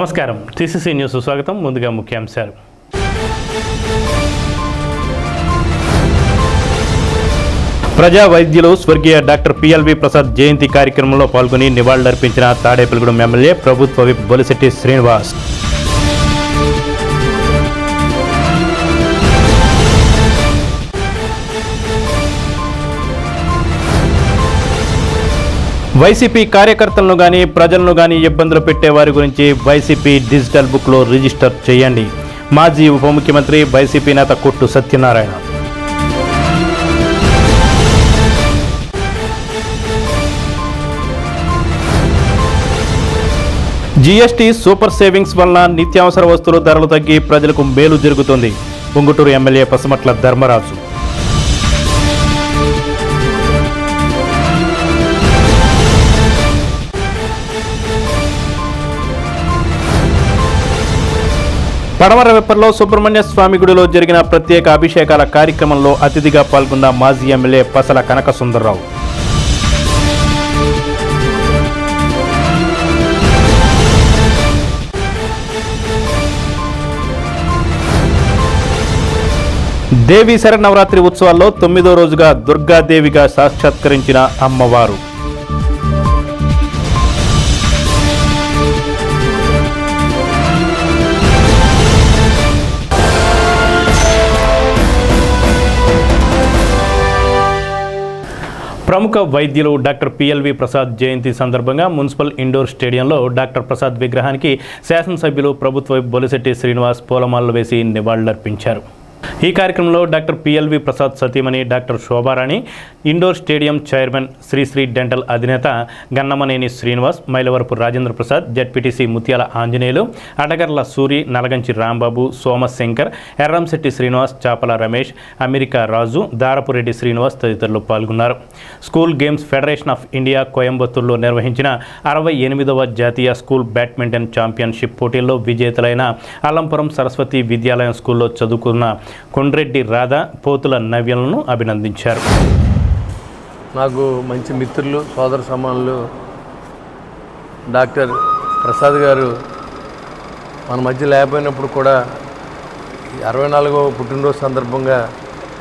నమస్కారం, TCC news స్వాగతం. ముందుగా ముఖ్యాంశాలు. ప్రజా వైద్యులు స్వర్గీయ డాక్టర్ పిఎల్వి ప్రసాద్ జయంతి కార్యక్రమంలో పాల్గొని నివాళులర్పించిన తాడేపల్లిగూడెం ఎమ్మెల్యే ప్రభుత్వ విప్ బొలిశెట్టి శ్రీనివాస్. వైసీపీ కార్యకర్తలను కానీ ప్రజలను కానీ ఇబ్బందులు పెట్టే వారి గురించి వైసీపీ డిజిటల్ బుక్లో రిజిస్టర్ చేయండి. మాజీ ఉప ముఖ్యమంత్రి వైసీపీ నేత కొట్టు సత్యనారాయణ. జీఎస్టీ సూపర్ సేవింగ్స్ వలన నిత్యావసర వస్తువుల ధరలు తగ్గి ప్రజలకు మేలు జరుగుతుంది. పొంగుటూరు ఎమ్మెల్యే పసుమట్ల ధర్మరాజు. పడమర వెప్పర్లో సుబ్రహ్మణ్య స్వామి గుడిలో జరిగిన ప్రత్యేక అభిషేకాల కార్యక్రమంలో అతిథిగా పాల్గొన్న మాజీ ఎమ్మెల్యే పసల కనక సుందర్రావు. దేవి శరన్నవరాత్రి ఉత్సవాల్లో 9వ రోజుగా దుర్గాదేవిగా సాక్షాత్కరించిన అమ్మవారు. ప్రముఖ వైద్యులు డాక్టర్ పిఎల్వి ప్రసాద్ జయంతి సందర్భంగా మున్సిపల్ ఇండోర్ స్టేడియంలో డాక్టర్ ప్రసాద్ విగ్రహానికి శాసనసభ్యులు ప్రభుత్వ బొలిశెట్టి శ్రీనివాస్ పూలమాలలు వేసి నివాళులర్పించారు. ఈ కార్యక్రమంలో డాక్టర్ పిఎల్వి ప్రసాద్ సతీమణి doctor Shobharani, indoor stadium chairman Sri Sri dental అధినేత గన్నమనేని శ్రీనివాస్, మైలవరపు రాజేంద్ర ప్రసాద్, జడ్పీటీసీ ముత్యాల ఆంజనేయులు, అడగర్ల సూరి, నలగంచి రాంబాబు, సోమశంకర్, ఎర్రంశెట్టి శ్రీనివాస్, చాపల రమేష్, అమెరికా రాజు, దారపురెడ్డి శ్రీనివాస్ తదితరులు పాల్గొన్నారు. School games federation of India కోయంబత్తూరులో నిర్వహించిన 68వ జాతీయ స్కూల్ బ్యాడ్మింటన్ ఛాంపియన్షిప్ పోటీల్లో విజేతలైన అల్లంపురం సరస్వతి విద్యాలయం స్కూల్లో చదువుకున్న కొండ్రెడ్డి రాధా, పోతుల నవ్యలను అభినందించారు. నాకు మంచి మిత్రులు, సోదర సమానులు డాక్టర్ ప్రసాద్ గారు మన మధ్య లేకపోయినప్పుడు కూడా 64వ పుట్టినరోజు సందర్భంగా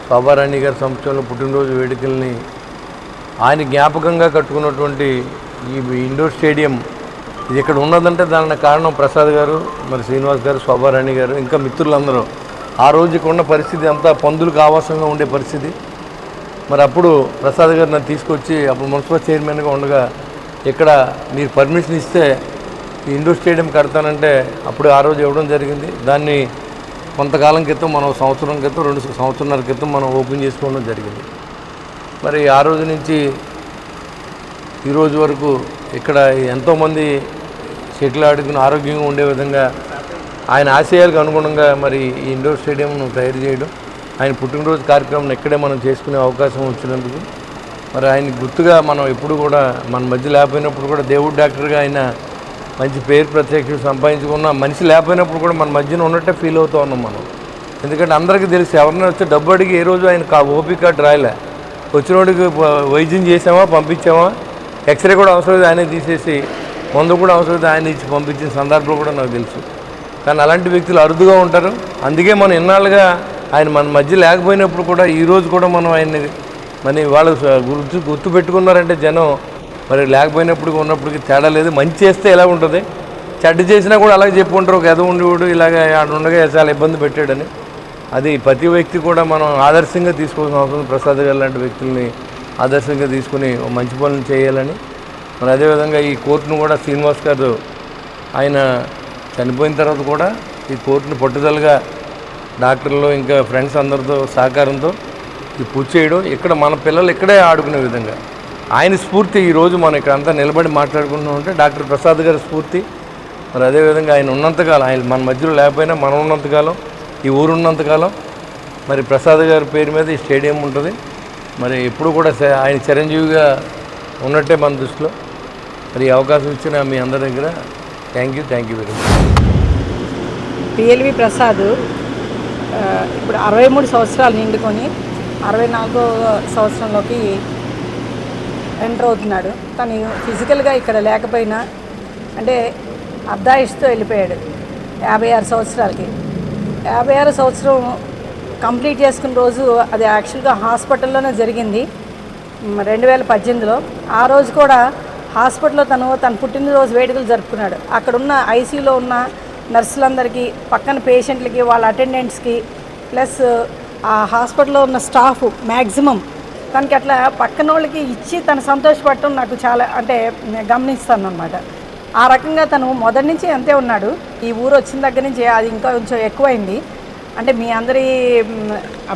శోభారాణి గారి సంవత్సరంలో పుట్టినరోజు వేడుకల్ని ఆయన జ్ఞాపకంగా కట్టుకున్నటువంటి ఈ ఇండోర్ స్టేడియం ఇది ఇక్కడ ఉన్నదంటే దానికి కారణం ప్రసాద్ గారు, మరి శ్రీనివాస్ గారు, శోభారాణి గారు, ఇంకా మిత్రులందరూ. ఆ రోజుకి ఉన్న పరిస్థితి అంతా పందులకు ఆవాసంగా ఉండే పరిస్థితి. మరి అప్పుడు ప్రసాద్ గారు నన్ను తీసుకొచ్చి అప్పుడు మున్సిపల్ చైర్మన్గా ఉండగా ఇక్కడ మీరు పర్మిషన్ ఇస్తే ఈ ఇండోర్ స్టేడియం కడతానంటే అప్పుడు ఆ రోజు ఇవ్వడం జరిగింది. దాన్ని కొంతకాలం క్రితం మనం సంవత్సరం క్రితం 2 సంవత్సరాల క్రితం మనం ఓపెన్ చేసుకోవడం జరిగింది. మరి ఆ రోజు నుంచి ఈరోజు వరకు ఇక్కడ ఎంతోమంది షటిల్ ఆడుకుని ఆరోగ్యంగా ఉండే విధంగా ఆయన ఆశయాలకు అనుగుణంగా మరి ఈ ఇండోర్ స్టేడియంను తయారు చేయడం, ఆయన పుట్టినరోజు కార్యక్రమం ఇక్కడే మనం చేసుకునే అవకాశం వచ్చినందుకు మరి ఆయనకి గుర్తుగా మనం ఎప్పుడు కూడా మన మధ్య లేకపోయినప్పుడు కూడా దేవుడు డాక్టర్గా ఆయన మంచి పేరు ప్రత్యేకత సంపాదించుకున్న మనిషి లేకపోయినప్పుడు కూడా మన మధ్యన ఉన్నట్టే ఫీల్ అవుతూ ఉన్నాం మనం. ఎందుకంటే అందరికీ తెలిసి ఎవరైనా వచ్చి డబ్బు అడిగి ఏ రోజు ఆయన ఓపీ కార్డు రాయలే. వచ్చినోడికి వైద్యం చేసామా, పంపించామా, ఎక్స్రే కూడా అవసరం ఆయనే తీసేసి మందు కూడా అవసరం ఆయన ఇచ్చి పంపించిన సందర్భం కూడా నాకు తెలుసు. కానీ అలాంటి వ్యక్తులు అరుదుగా ఉంటారు. అందుకే మనం ఎన్నాళ్ళుగా ఆయన మన మధ్య లేకపోయినప్పుడు కూడా ఈరోజు కూడా మనం ఆయన్ని మరి వాళ్ళు గుర్తు పెట్టుకున్నారంటే జనం మరి లేకపోయినప్పుడు ఉన్నప్పటికీ తేడా లేదు. మంచి చేస్తే ఎలా ఉంటుంది, చెడ్డ చేసినా కూడా అలాగే చెప్పుకుంటారు. ఒక ఎద ఉండేవాడు ఇలాగ ఉండగా చాలా ఇబ్బంది పెట్టాడని. అది ప్రతి వ్యక్తి కూడా మనం ఆదర్శంగా తీసుకోవాల్సిన అవసరం. ప్రసాద్ గారు లాంటి వ్యక్తుల్ని ఆదర్శంగా తీసుకుని మంచి పనులు చేయాలని. మరి అదేవిధంగా ఈ కోర్టును కూడా శ్రీనివాస్ గారు ఆయన చనిపోయిన తర్వాత కూడా ఈ కోర్టుని పట్టుదలగా డాక్టర్లు ఇంకా ఫ్రెండ్స్ అందరితో సహకారంతో ఈ పూర్తి చేయడం, ఇక్కడ మన పిల్లలు ఇక్కడే ఆడుకునే విధంగా ఆయన స్ఫూర్తి. ఈరోజు మనం ఇక్కడ అంతా నిలబడి మాట్లాడుకుంటూ ఉంటే డాక్టర్ ప్రసాద్ గారి స్ఫూర్తి. మరి అదేవిధంగా ఆయన ఉన్నంతకాలం, ఆయన మన మధ్యలో లేకపోయినా మనం ఉన్నంతకాలం, ఈ ఊరు ఉన్నంతకాలం మరి ప్రసాద్ గారి పేరు మీద ఈ స్టేడియం ఉంటుంది. మరి ఎప్పుడు కూడా ఆయన చిరంజీవిగా ఉన్నట్టే మన దృష్టిలో. మరి ఈ అవకాశం ఇచ్చిన మీ అందరి దగ్గర thank you very much. PLV Prasad ఇప్పుడు 63 సంవత్సరాలు నిండుకొని 64వ సంవత్సరంలోకి ఎంటర్ అవుతున్నాడు. తను ఫిజికల్గా ఇక్కడ లేకపోయినా అంటే అర్ధాయుష్తో వెళ్ళిపోయాడు 56 సంవత్సరాలకి. 56 సంవత్సరం కంప్లీట్ చేసుకున్న రోజు అది యాక్చువల్గా హాస్పిటల్లోనే జరిగింది 2018లో. ఆ రోజు కూడా హాస్పిటల్లో తన పుట్టినరోజు వేడుకలు జరుపుకున్నాడు. అక్కడున్న ఐసీయూలో ఉన్న నర్సులందరికీ, పక్కన పేషెంట్లకి, వాళ్ళ అటెండెంట్స్కి, ప్లస్ ఆ హాస్పిటల్లో ఉన్న స్టాఫ్ మ్యాక్సిమం తనకి అట్లా పక్కన వాళ్ళకి ఇచ్చి తను సంతోషపడటం నాకు చాలా అంటే గమనిస్తాను అనమాట. ఆ రకంగా తను మొదటి నుంచి అంతే ఉన్నాడు. ఈ ఊరు వచ్చిన దగ్గర నుంచి అది ఇంకా కొంచెం ఎక్కువైంది. అంటే మీ అందరి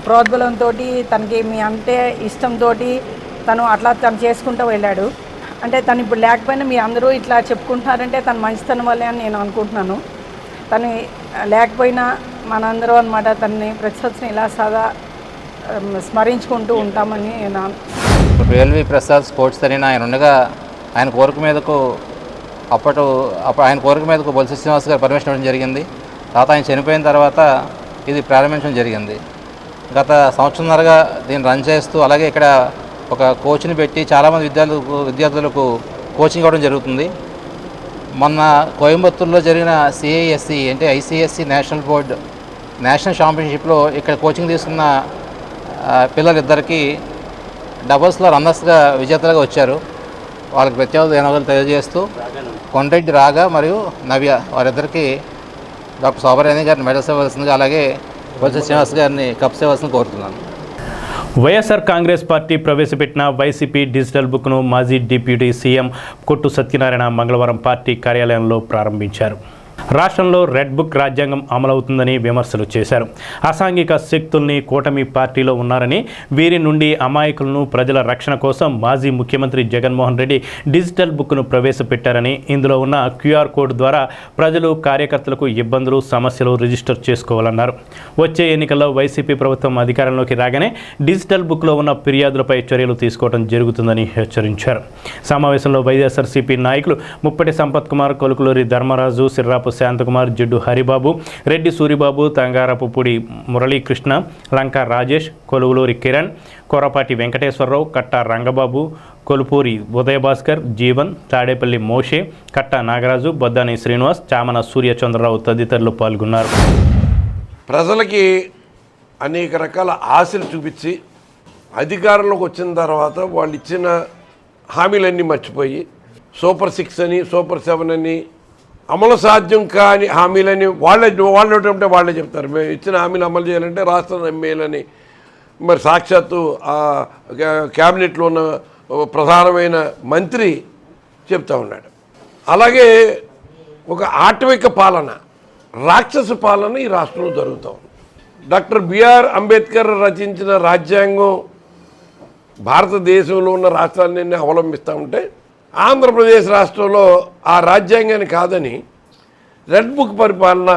ప్రోద్బలంతో, తనకి మీ అంటే ఇష్టంతో తను చేసుకుంటూ వెళ్ళాడు. అంటే తను ఇప్పుడు లేకపోయినా మీ అందరూ ఇట్లా చెప్పుకుంటున్నారంటే తన మంచితనం వల్లే అని నేను అనుకుంటున్నాను. తను లేకపోయినా మనందరూ అనమాట తనని ప్రతి సంవత్సరం ఇలా సదా స్మరించుకుంటూ ఉంటామని నేను. పిఎల్వి ప్రసాద్ స్పోర్ట్స్ అని ఆయన ఉండగా ఆయన కోరిక మీదకు అప్పుడు ఆయన కోరిక మీదకు బొలిశెట్టి శ్రీనివాస్ గారు పర్మిషన్ ఇవ్వడం జరిగింది. తర్వాత ఆయన చనిపోయిన తర్వాత ఇది ప్రారంభించడం జరిగింది. గత సంవత్సరంన్నరగా దీన్ని రన్ చేస్తూ, అలాగే ఇక్కడ ఒక కోచ్ని పెట్టి చాలామంది విద్యార్థులకు కోచింగ్ ఇవ్వడం జరుగుతుంది. మొన్న కోయంబత్తూరులో జరిగిన సిఐఎస్సి అంటే ఐసిఎస్సి నేషనల్ బోర్డు నేషనల్ ఛాంపియన్షిప్లో ఇక్కడ కోచింగ్ తీసుకున్న పిల్లలిద్దరికీ డబుల్స్లో రన్నర్స్గా విజేతలుగా వచ్చారు. వాళ్ళకి ప్రత్యేక ధన్యవాదాలు తెలియజేస్తూ కొండ్రెడ్డి రాగా మరియు నవ్య వారిద్దరికీ డాక్టర్ శోభారాణి గారిని మెడల్స్ ఇవ్వాల్సిందిగా, అలాగే బొలిశెట్టి శ్రీనివాస్ గారిని కప్స్ ఇవ్వాల్సిందిగా కోరుతున్నాను. వైఎస్ఆర్ కాంగ్రెస్ పార్టీ ప్రవేశపెట్టిన వైసీపీ డిజిటల్ బుక్ను మాజీ డిప్యూటీ సీఎం కొట్టు సత్యనారాయణ మంగళవారం పార్టీ కార్యాలయంలో ప్రారంభించారు. రాష్ట్రంలో రెడ్ బుక్ రాజ్యాంగం అమలవుతుందని విమర్శలు చేశారు. అసాంఘిక శక్తుల్ని కూటమి పార్టీలో ఉన్నారని, వీరి నుండి అమాయకులను ప్రజల రక్షణ కోసం మాజీ ముఖ్యమంత్రి జగన్మోహన్ రెడ్డి డిజిటల్ బుక్ను ప్రవేశపెట్టారని, ఇందులో ఉన్న క్యూఆర్ కోడ్ ద్వారా ప్రజలు, కార్యకర్తలకు ఇబ్బందులు, సమస్యలు రిజిస్టర్ చేసుకోవాలన్నారు. వచ్చే ఎన్నికల్లో వైసీపీ ప్రభుత్వం అధికారంలోకి రాగానే డిజిటల్ బుక్లో ఉన్న ఫిర్యాదులపై చర్యలు తీసుకోవడం జరుగుతుందని హెచ్చరించారు. సమావేశంలో వైఎస్ఆర్సీపీ నాయకులు ముప్పటి సంపత్ కుమార్, కొలుకులూరి ధర్మరాజు, సిర్రాపు శాంతకుమార్, జిడ్డు హరిబాబు, రెడ్డి సూరిబాబు, తంగారపుపూడి మురళీకృష్ణ, లంకా రాజేష్, కొలువులూరి కిరణ్, కొరపాటి వెంకటేశ్వరరావు, కట్ట రంగబాబు, కొలుపూరి ఉదయభాస్కర్, జీవన్, తాడేపల్లి మోషే, కట్ట నాగరాజు, బొద్దాని శ్రీనివాస్, చామన సూర్యచంద్రరావు తదితరులు పాల్గొన్నారు. ప్రజలకి అనేక రకాల ఆశలు చూపించి అధికారంలోకి వచ్చిన తర్వాత వాళ్ళు ఇచ్చిన హామీలన్నీ మర్చిపోయి సూపర్ 6 అని, సూపర్ 7 అని, అమలు సాధ్యం కాని హామీలని వాళ్ళే చెప్తారు. మేము ఇచ్చిన హామీలు అమలు చేయాలంటే రాష్ట్రం ఎమ్మెల్యేలని మరి సాక్షాత్తు క్యాబినెట్లో ఉన్న ప్రధానమైన మంత్రి చెప్తా ఉన్నాడు. అలాగే ఒక ఆటవిక పాలన, రాక్షస పాలన ఈ రాష్ట్రంలో జరుగుతూ ఉంది. డాక్టర్ బిఆర్ అంబేద్కర్ రచించిన రాజ్యాంగం భారతదేశంలో ఉన్న రాష్ట్రాలన్నీ అవలంబిస్తూ ఉంటే, ఆంధ్రప్రదేశ్ రాష్ట్రంలో ఆ రాజ్యాంగాన్ని కాదని రెడ్ బుక్ పరిపాలన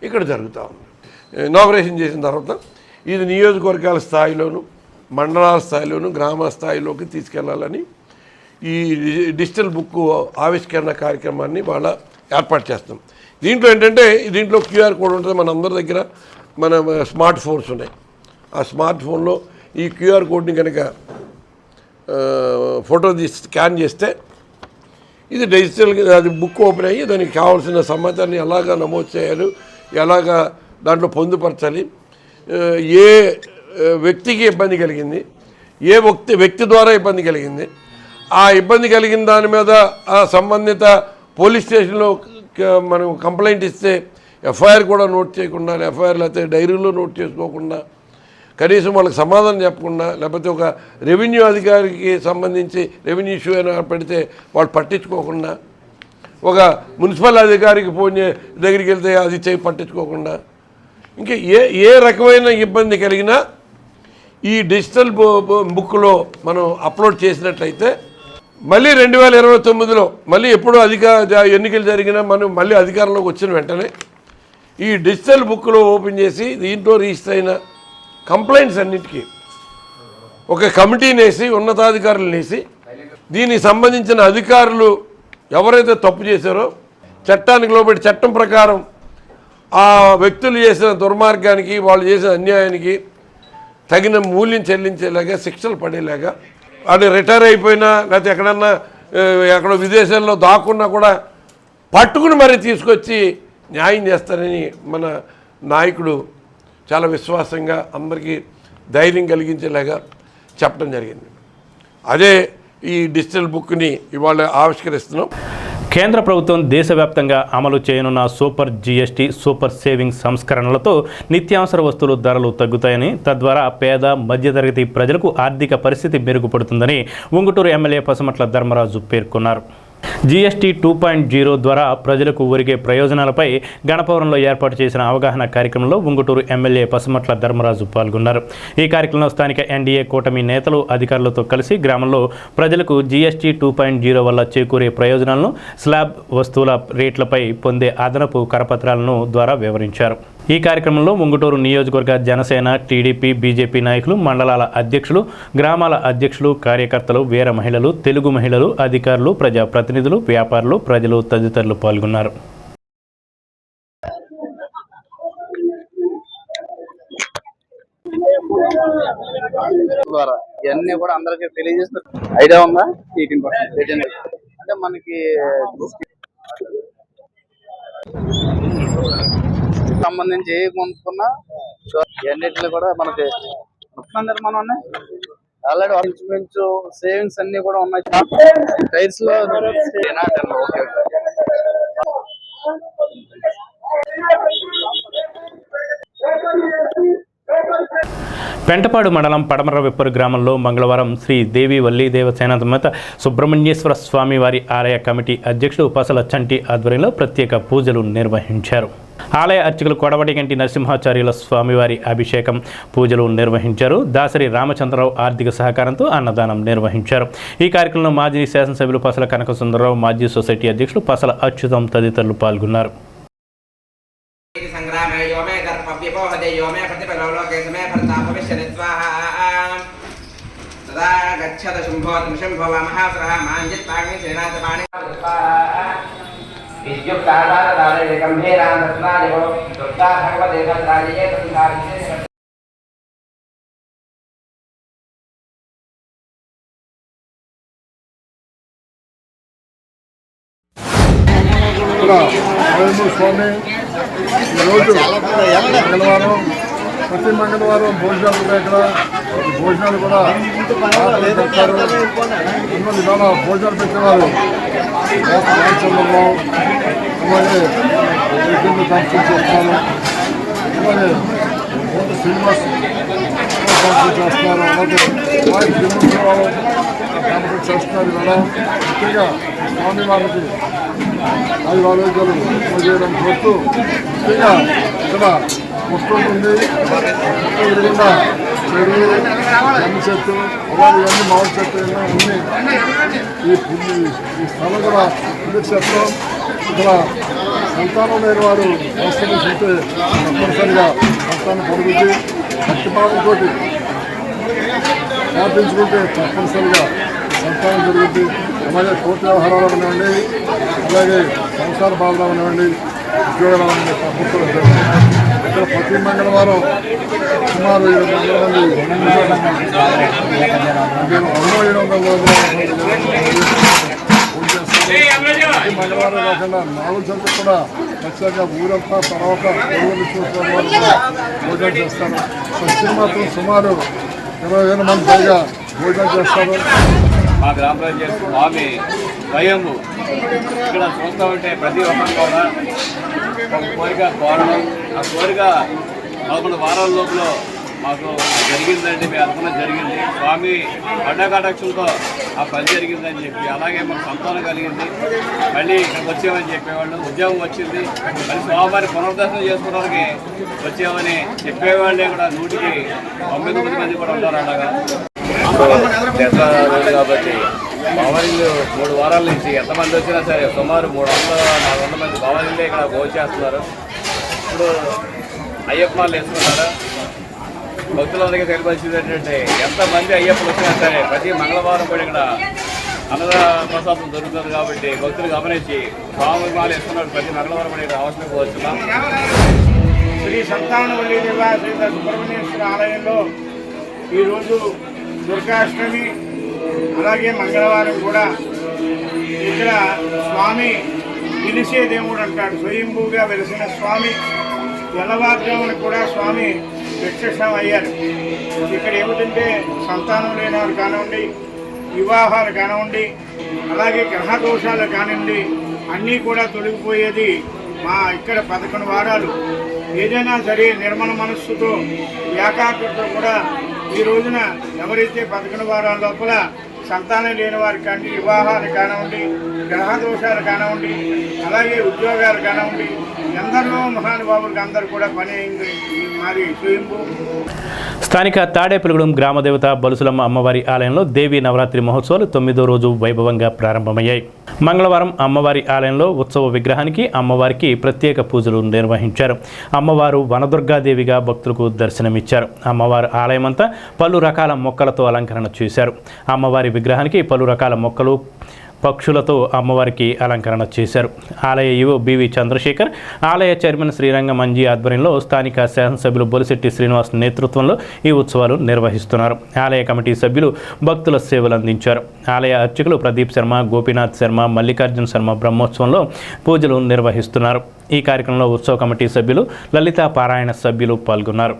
ఇక్కడ జరుగుతూ ఉంది. ఇనాగరేషన్ చేసిన తర్వాత ఇది నియోజకవర్గాల స్థాయిలోను, మండలాల స్థాయిలోను, గ్రామ స్థాయిలోకి తీసుకెళ్లాలని ఈ డిజిటల్ బుక్ ఆవిష్కరణ కార్యక్రమాన్ని వాళ్ళ ఏర్పాటు చేస్తాం. దీంట్లో ఏంటంటే దీంట్లో క్యూఆర్ కోడ్ ఉంటుంది. మన అందరి దగ్గర మన స్మార్ట్ ఫోన్స్ ఉన్నాయి. ఆ స్మార్ట్ ఫోన్లో ఈ క్యూఆర్ కోడ్ని కనుక ఫోటో తీసి స్కాన్ చేస్తే ఇది డిజిటల్గా అది బుక్ ఓపెన్ అయ్యి దానికి కావాల్సిన సమాచారాన్ని ఎలాగా నమోదు చేయాలి, ఎలాగా దాంట్లో పొందుపరచాలి, ఏ వ్యక్తికి ఇబ్బంది కలిగింది, ఏ వ్యక్తి ద్వారా ఇబ్బంది కలిగింది, ఆ ఇబ్బంది కలిగిన దాని మీద ఆ సంబంధిత పోలీస్ స్టేషన్లో మనం కంప్లైంట్ ఇస్తే ఎఫ్ఐఆర్ కూడా నోట్ చేయకుండా, ఎఫ్ఐఆర్ లేకపోతే డైరీలో నోట్ చేసుకోకుండా, కనీసం వాళ్ళకి సమాధానం చెప్పకుండా, లేకపోతే ఒక రెవెన్యూ అధికారికి సంబంధించి రెవెన్యూ ఇష్యూ అయినా పెడితే వాళ్ళు పట్టించుకోకుండా, ఒక మున్సిపల్ అధికారికి ఫోన్ దగ్గరికి వెళ్తే అది చేయి పట్టించుకోకుండా, ఇంకా ఏ రకమైన ఇబ్బంది కలిగినా ఈ డిజిటల్ బుక్లో మనం అప్లోడ్ చేసినట్లయితే మళ్ళీ 2029లో మళ్ళీ ఎప్పుడూ ఎన్నికలు జరిగినా మనం మళ్ళీ అధికారంలోకి వచ్చిన వెంటనే ఈ డిజిటల్ బుక్లో ఓపెన్ చేసి దీంట్లో రిజిస్టర్ అయిన కంప్లైంట్స్ అన్నిటికీ ఒక కమిటీని వేసి, ఉన్నతాధికారులను వేసి, దీనికి సంబంధించిన అధికారులు ఎవరైతే తప్పు చేశారో చట్టానికి లోబడి చట్టం ప్రకారం ఆ వ్యక్తులు చేసిన దుర్మార్గానికి, వాళ్ళు చేసిన అన్యాయానికి తగిన మూల్యం చెల్లించేలాగా, శిక్షలు పడేలాగా, అది రిటైర్ అయిపోయినా లేకపోతే ఎక్కడన్నా విదేశాల్లో దాక్కున్నా కూడా పట్టుకుని మరి తీసుకొచ్చి న్యాయం చేస్తారని మన నాయకుడు చాలా విశ్వాసంగా అందరికీ ధైర్యం కలిగించేలాగా చెప్పడం జరిగింది. అదే ఈ డిజిటల్ బుక్ని ఇవాళ ఆవిష్కరిస్తున్నాం. కేంద్ర ప్రభుత్వం దేశవ్యాప్తంగా అమలు చేయనున్న సూపర్ జీఎస్టీ, సూపర్ సేవింగ్స్ సంస్కరణలతో నిత్యావసర వస్తువుల ధరలు తగ్గుతాయని, తద్వారా పేద మధ్యతరగతి ప్రజలకు ఆర్థిక పరిస్థితి మెరుగుపడుతుందని ఉంగుటూరు ఎమ్మెల్యే పసుమట్ల ధర్మరాజు పేర్కొన్నారు. జీఎస్టీ 2.0 ద్వారా ప్రజలకు ఒరిగే ప్రయోజనాలపై గణపవరంలో ఏర్పాటు చేసిన అవగాహన కార్యక్రమంలో ఉంగుటూరు ఎమ్మెల్యే పసుమట్ల ధర్మరాజు పాల్గొన్నారు. ఈ కార్యక్రమంలో స్థానిక ఎన్డీఏ కూటమి నేతలు అధికారులతో కలిసి గ్రామంలో ప్రజలకు జీఎస్టీ 2.0 వల్ల చేకూరే ప్రయోజనాలను, స్లాబ్ వస్తువుల రేట్లపై పొందే అదనపు కరపత్రాలను ద్వారా వివరించారు. ఈ కార్యక్రమంలో ఉంగుటూరు నియోజకవర్గ జనసేన, టీడీపీ, బీజేపీ నాయకులు, మండలాల అధ్యక్షులు, గ్రామాల అధ్యక్షులు, కార్యకర్తలు, వీర మహిళలు, తెలుగు మహిళలు, అధికారులు, ప్రజాప్రతినిధులు, వ్యాపారులు, ప్రజలు తదితరులు పాల్గొన్నారు. ఇవన్నీ కూడా అందరికి తెలియజేస్తారు. ఐడియా ఉందా? 18% అంటే మనకి సంబంధించి ఏ కొనుక్కున్నా ఇవన్నిటిలో కూడా మనకి నిర్మాణం ఉన్నాయి. ఆల్రెడీ ఇంచుమించు సేవింగ్స్ అన్ని కూడా ఉన్నాయి. టైర్స్ లో ఓకే. పెంటపాడు మండలం పడమరవిప్పరు గ్రామంలో మంగళవారం శ్రీ దేవి వల్లి దేవసేన సమేత సుబ్రహ్మణ్యేశ్వర స్వామి వారి ఆలయ కమిటీ అధ్యక్షుడు పసల చంటి ఆధ్వర్యంలో ప్రత్యేక పూజలు నిర్వహించారు. ఆలయ అర్చకులు కొడవటిగంటి నరసింహాచార్యుల స్వామివారి అభిషేకం పూజలు నిర్వహించారు. దాసరి రామచంద్రరావు ఆర్థిక సహకారంతో అన్నదానం నిర్వహించారు. ఈ కార్యక్రమంలో మాజీ శాసనసభ్యులు పసల కనకసుందరరావు, మాజీ సొసైటీ అధ్యక్షులు పసల అచ్యుతం తదితరులు పాల్గొన్నారు. స్వామి ఈరోజు మంగళవారం, ప్రతి మంగళవారం భోజనాలు ఉంటాయి. ఇక్కడ భోజనాలు కూడా పెడతారు. ఇవాళ భోజనాలు పెట్టేవారు రామచంద్రరావు, అలాగే దర్శనం చేస్తారు. అలాగే శ్రీనివాస్ దర్శనం చేస్తారు. అలాగే వారి శ్రీనివాసరావు చేస్తున్నారు. ఇవాళ ముఖ్యంగా స్వామివారికి అది ఆలోచనలు చేయడం కోరుతూ ముఖ్యంగా ఇక్కడ వస్తుంటుంది. ఎదురుగుండా చెరువు, జమ్మి చెట్టు, అలాగే ఇవన్నీ మామిడి చెట్టు ఎన్నో ఉన్నాయి. ఈ స్థలం కూడా పుణ్యక్షేత్రం. ఇక్కడ సంతానం లేని వారు సంస్కరించుకుంటే తప్పనిసరిగా సంతానం పొరుగుద్ది. భక్తిభావంతో ప్రార్థించుకుంటే తప్పనిసరిగా సంతానం జరుగుద్ది. అలాగే కోర్టు వ్యవహారాలు అవనివ్వండి, అలాగే సంసార బాధలు అవనివ్వండి, ఉద్యోగాలు అవనివ్వండి, ప్రభుత్వం ఇక్కడ ప్రతి మంగళవారం సుమారు 700 మంది 700 మంగళవారం కాకుండా 4 గంటలు కూడా ఖచ్చితంగా ఊరంతా తర్వాత భోజనం చేస్తారు. పశ్చిమ మాత్రం సుమారు 20,000 మంది పైగా భోజనం చేస్తారు. మా గ్రామ పంచాయతీ స్వామి స్వయంభు ఇక్కడ చూస్తూ ఉంటే ప్రతి ఒక్కరు కూడా ఒక కోరిక కోరడం, ఆ కోరిక 11 వారాల లోపల మాకు జరిగిందండి. మేము అనుకున్నది జరిగింది. స్వామి అడ్డకటాక్షంతో ఆ పని జరిగిందని చెప్పి, అలాగే మాకు సంతానం కలిగింది. మళ్ళీ ఇక్కడికి వచ్చామని చెప్పేవాళ్ళు, ఉద్యోగం వచ్చింది. మళ్ళీ స్వామివారి పునర్దర్శనం చేసుకోవడానికి వచ్చామని చెప్పేవాళ్ళే కూడా 199 మంది కూడా ఉన్నారు. అలాగా కాబట్టి భవానీలు 3 వారాల నుంచి ఎంతమంది వచ్చినా సరే సుమారు 300-400 మంది భవానీలే ఇక్కడ భోజనం చేస్తున్నారు. ఇప్పుడు అయ్యప్ప మాలలు వేసుకున్నారు. భక్తులందరికీ తెలియవలసింది ఏంటంటే ఎంతమంది అయ్యప్పలు వచ్చినా సరే ప్రతి మంగళవారం కూడా ఇక్కడ అన్నద ప్రసాదం దొరుకుతుంది. కాబట్టి భక్తులు గమనించి స్వామి మాల వేసుకున్నారు. ప్రతి మంగళవారం కూడా ఇక్కడ అవసరం వచ్చున్నాం. శ్రీ సంతానవల్లి శ్రీ సుబ్రహ్మణ్యేశ్వర ఆలయంలో ఈరోజు దుర్గాష్టమి, అలాగే మంగళవారం కూడా ఇక్కడ స్వామి నిలిచే దేవుడు అంటాడు. స్వయంభూగా వెలిసిన స్వామి తెల్లవారుజామున కూడా స్వామి ప్రత్యక్షం అయ్యారు. ఇక్కడ ఏమిటంటే సంతానం లేని వారు కానివ్వండి, వివాహాలు కానివ్వండి, అలాగే గ్రహ దోషాలు కానివ్వండి, అన్నీ కూడా తొలగిపోయేది మా ఇక్కడ 11 వారాలు. ఏదైనా సరే నిర్మల మనస్సుతో ఏకాగ్రతతో కూడా ఈ రోజున ఎవరైతే 11 వారాల లోపల సంతానం లేని వారికి కానీ, వివాహాలు కానివ్వండి, గ్రహ దోషాలు కానివ్వండి, అలాగే ఉద్యోగాలు కానివ్వండి, ఎందరో మహానుభావులకు అందరూ కూడా పని అయింది మరి స్వయంభూ. స్థానిక తాడేపల్లిగూడెం గ్రామదేవత బలుసులమ్మ అమ్మవారి ఆలయంలో దేవీ నవరాత్రి మహోత్సవాలు 9వ రోజు వైభవంగా ప్రారంభమయ్యాయి. మంగళవారం అమ్మవారి ఆలయంలో ఉత్సవ విగ్రహానికి అమ్మవారికి ప్రత్యేక పూజలు నిర్వహించారు. అమ్మవారు వనదుర్గాదేవిగా భక్తులకు దర్శనమిచ్చారు. అమ్మవారి ఆలయమంతా పలు రకాల మొక్కలతో అలంకరణ చేశారు. అమ్మవారి విగ్రహానికి పలు రకాల మొక్కలు, పక్షులతో అమ్మవారికి అలంకరణ చేశారు. ఆలయ ఈవో బివి చంద్రశేఖర్, ఆలయ చైర్మన్ శ్రీరంగ మంజీ ఆధ్వర్యంలో స్థానిక శాసనసభ్యులు బొలిశెట్టి శ్రీనివాస్ నేతృత్వంలో ఈ ఉత్సవాలు నిర్వహిస్తున్నారు. ఆలయ కమిటీ సభ్యులు భక్తుల సేవలు అందించారు. ఆలయ అర్చకులు ప్రదీప్ శర్మ, గోపీనాథ్ శర్మ, మల్లికార్జున శర్మ బ్రహ్మోత్సవంలో పూజలు నిర్వహిస్తున్నారు. ఈ కార్యక్రమంలో ఉత్సవ కమిటీ సభ్యులు, లలితా పారాయణ సభ్యులు పాల్గొన్నారు.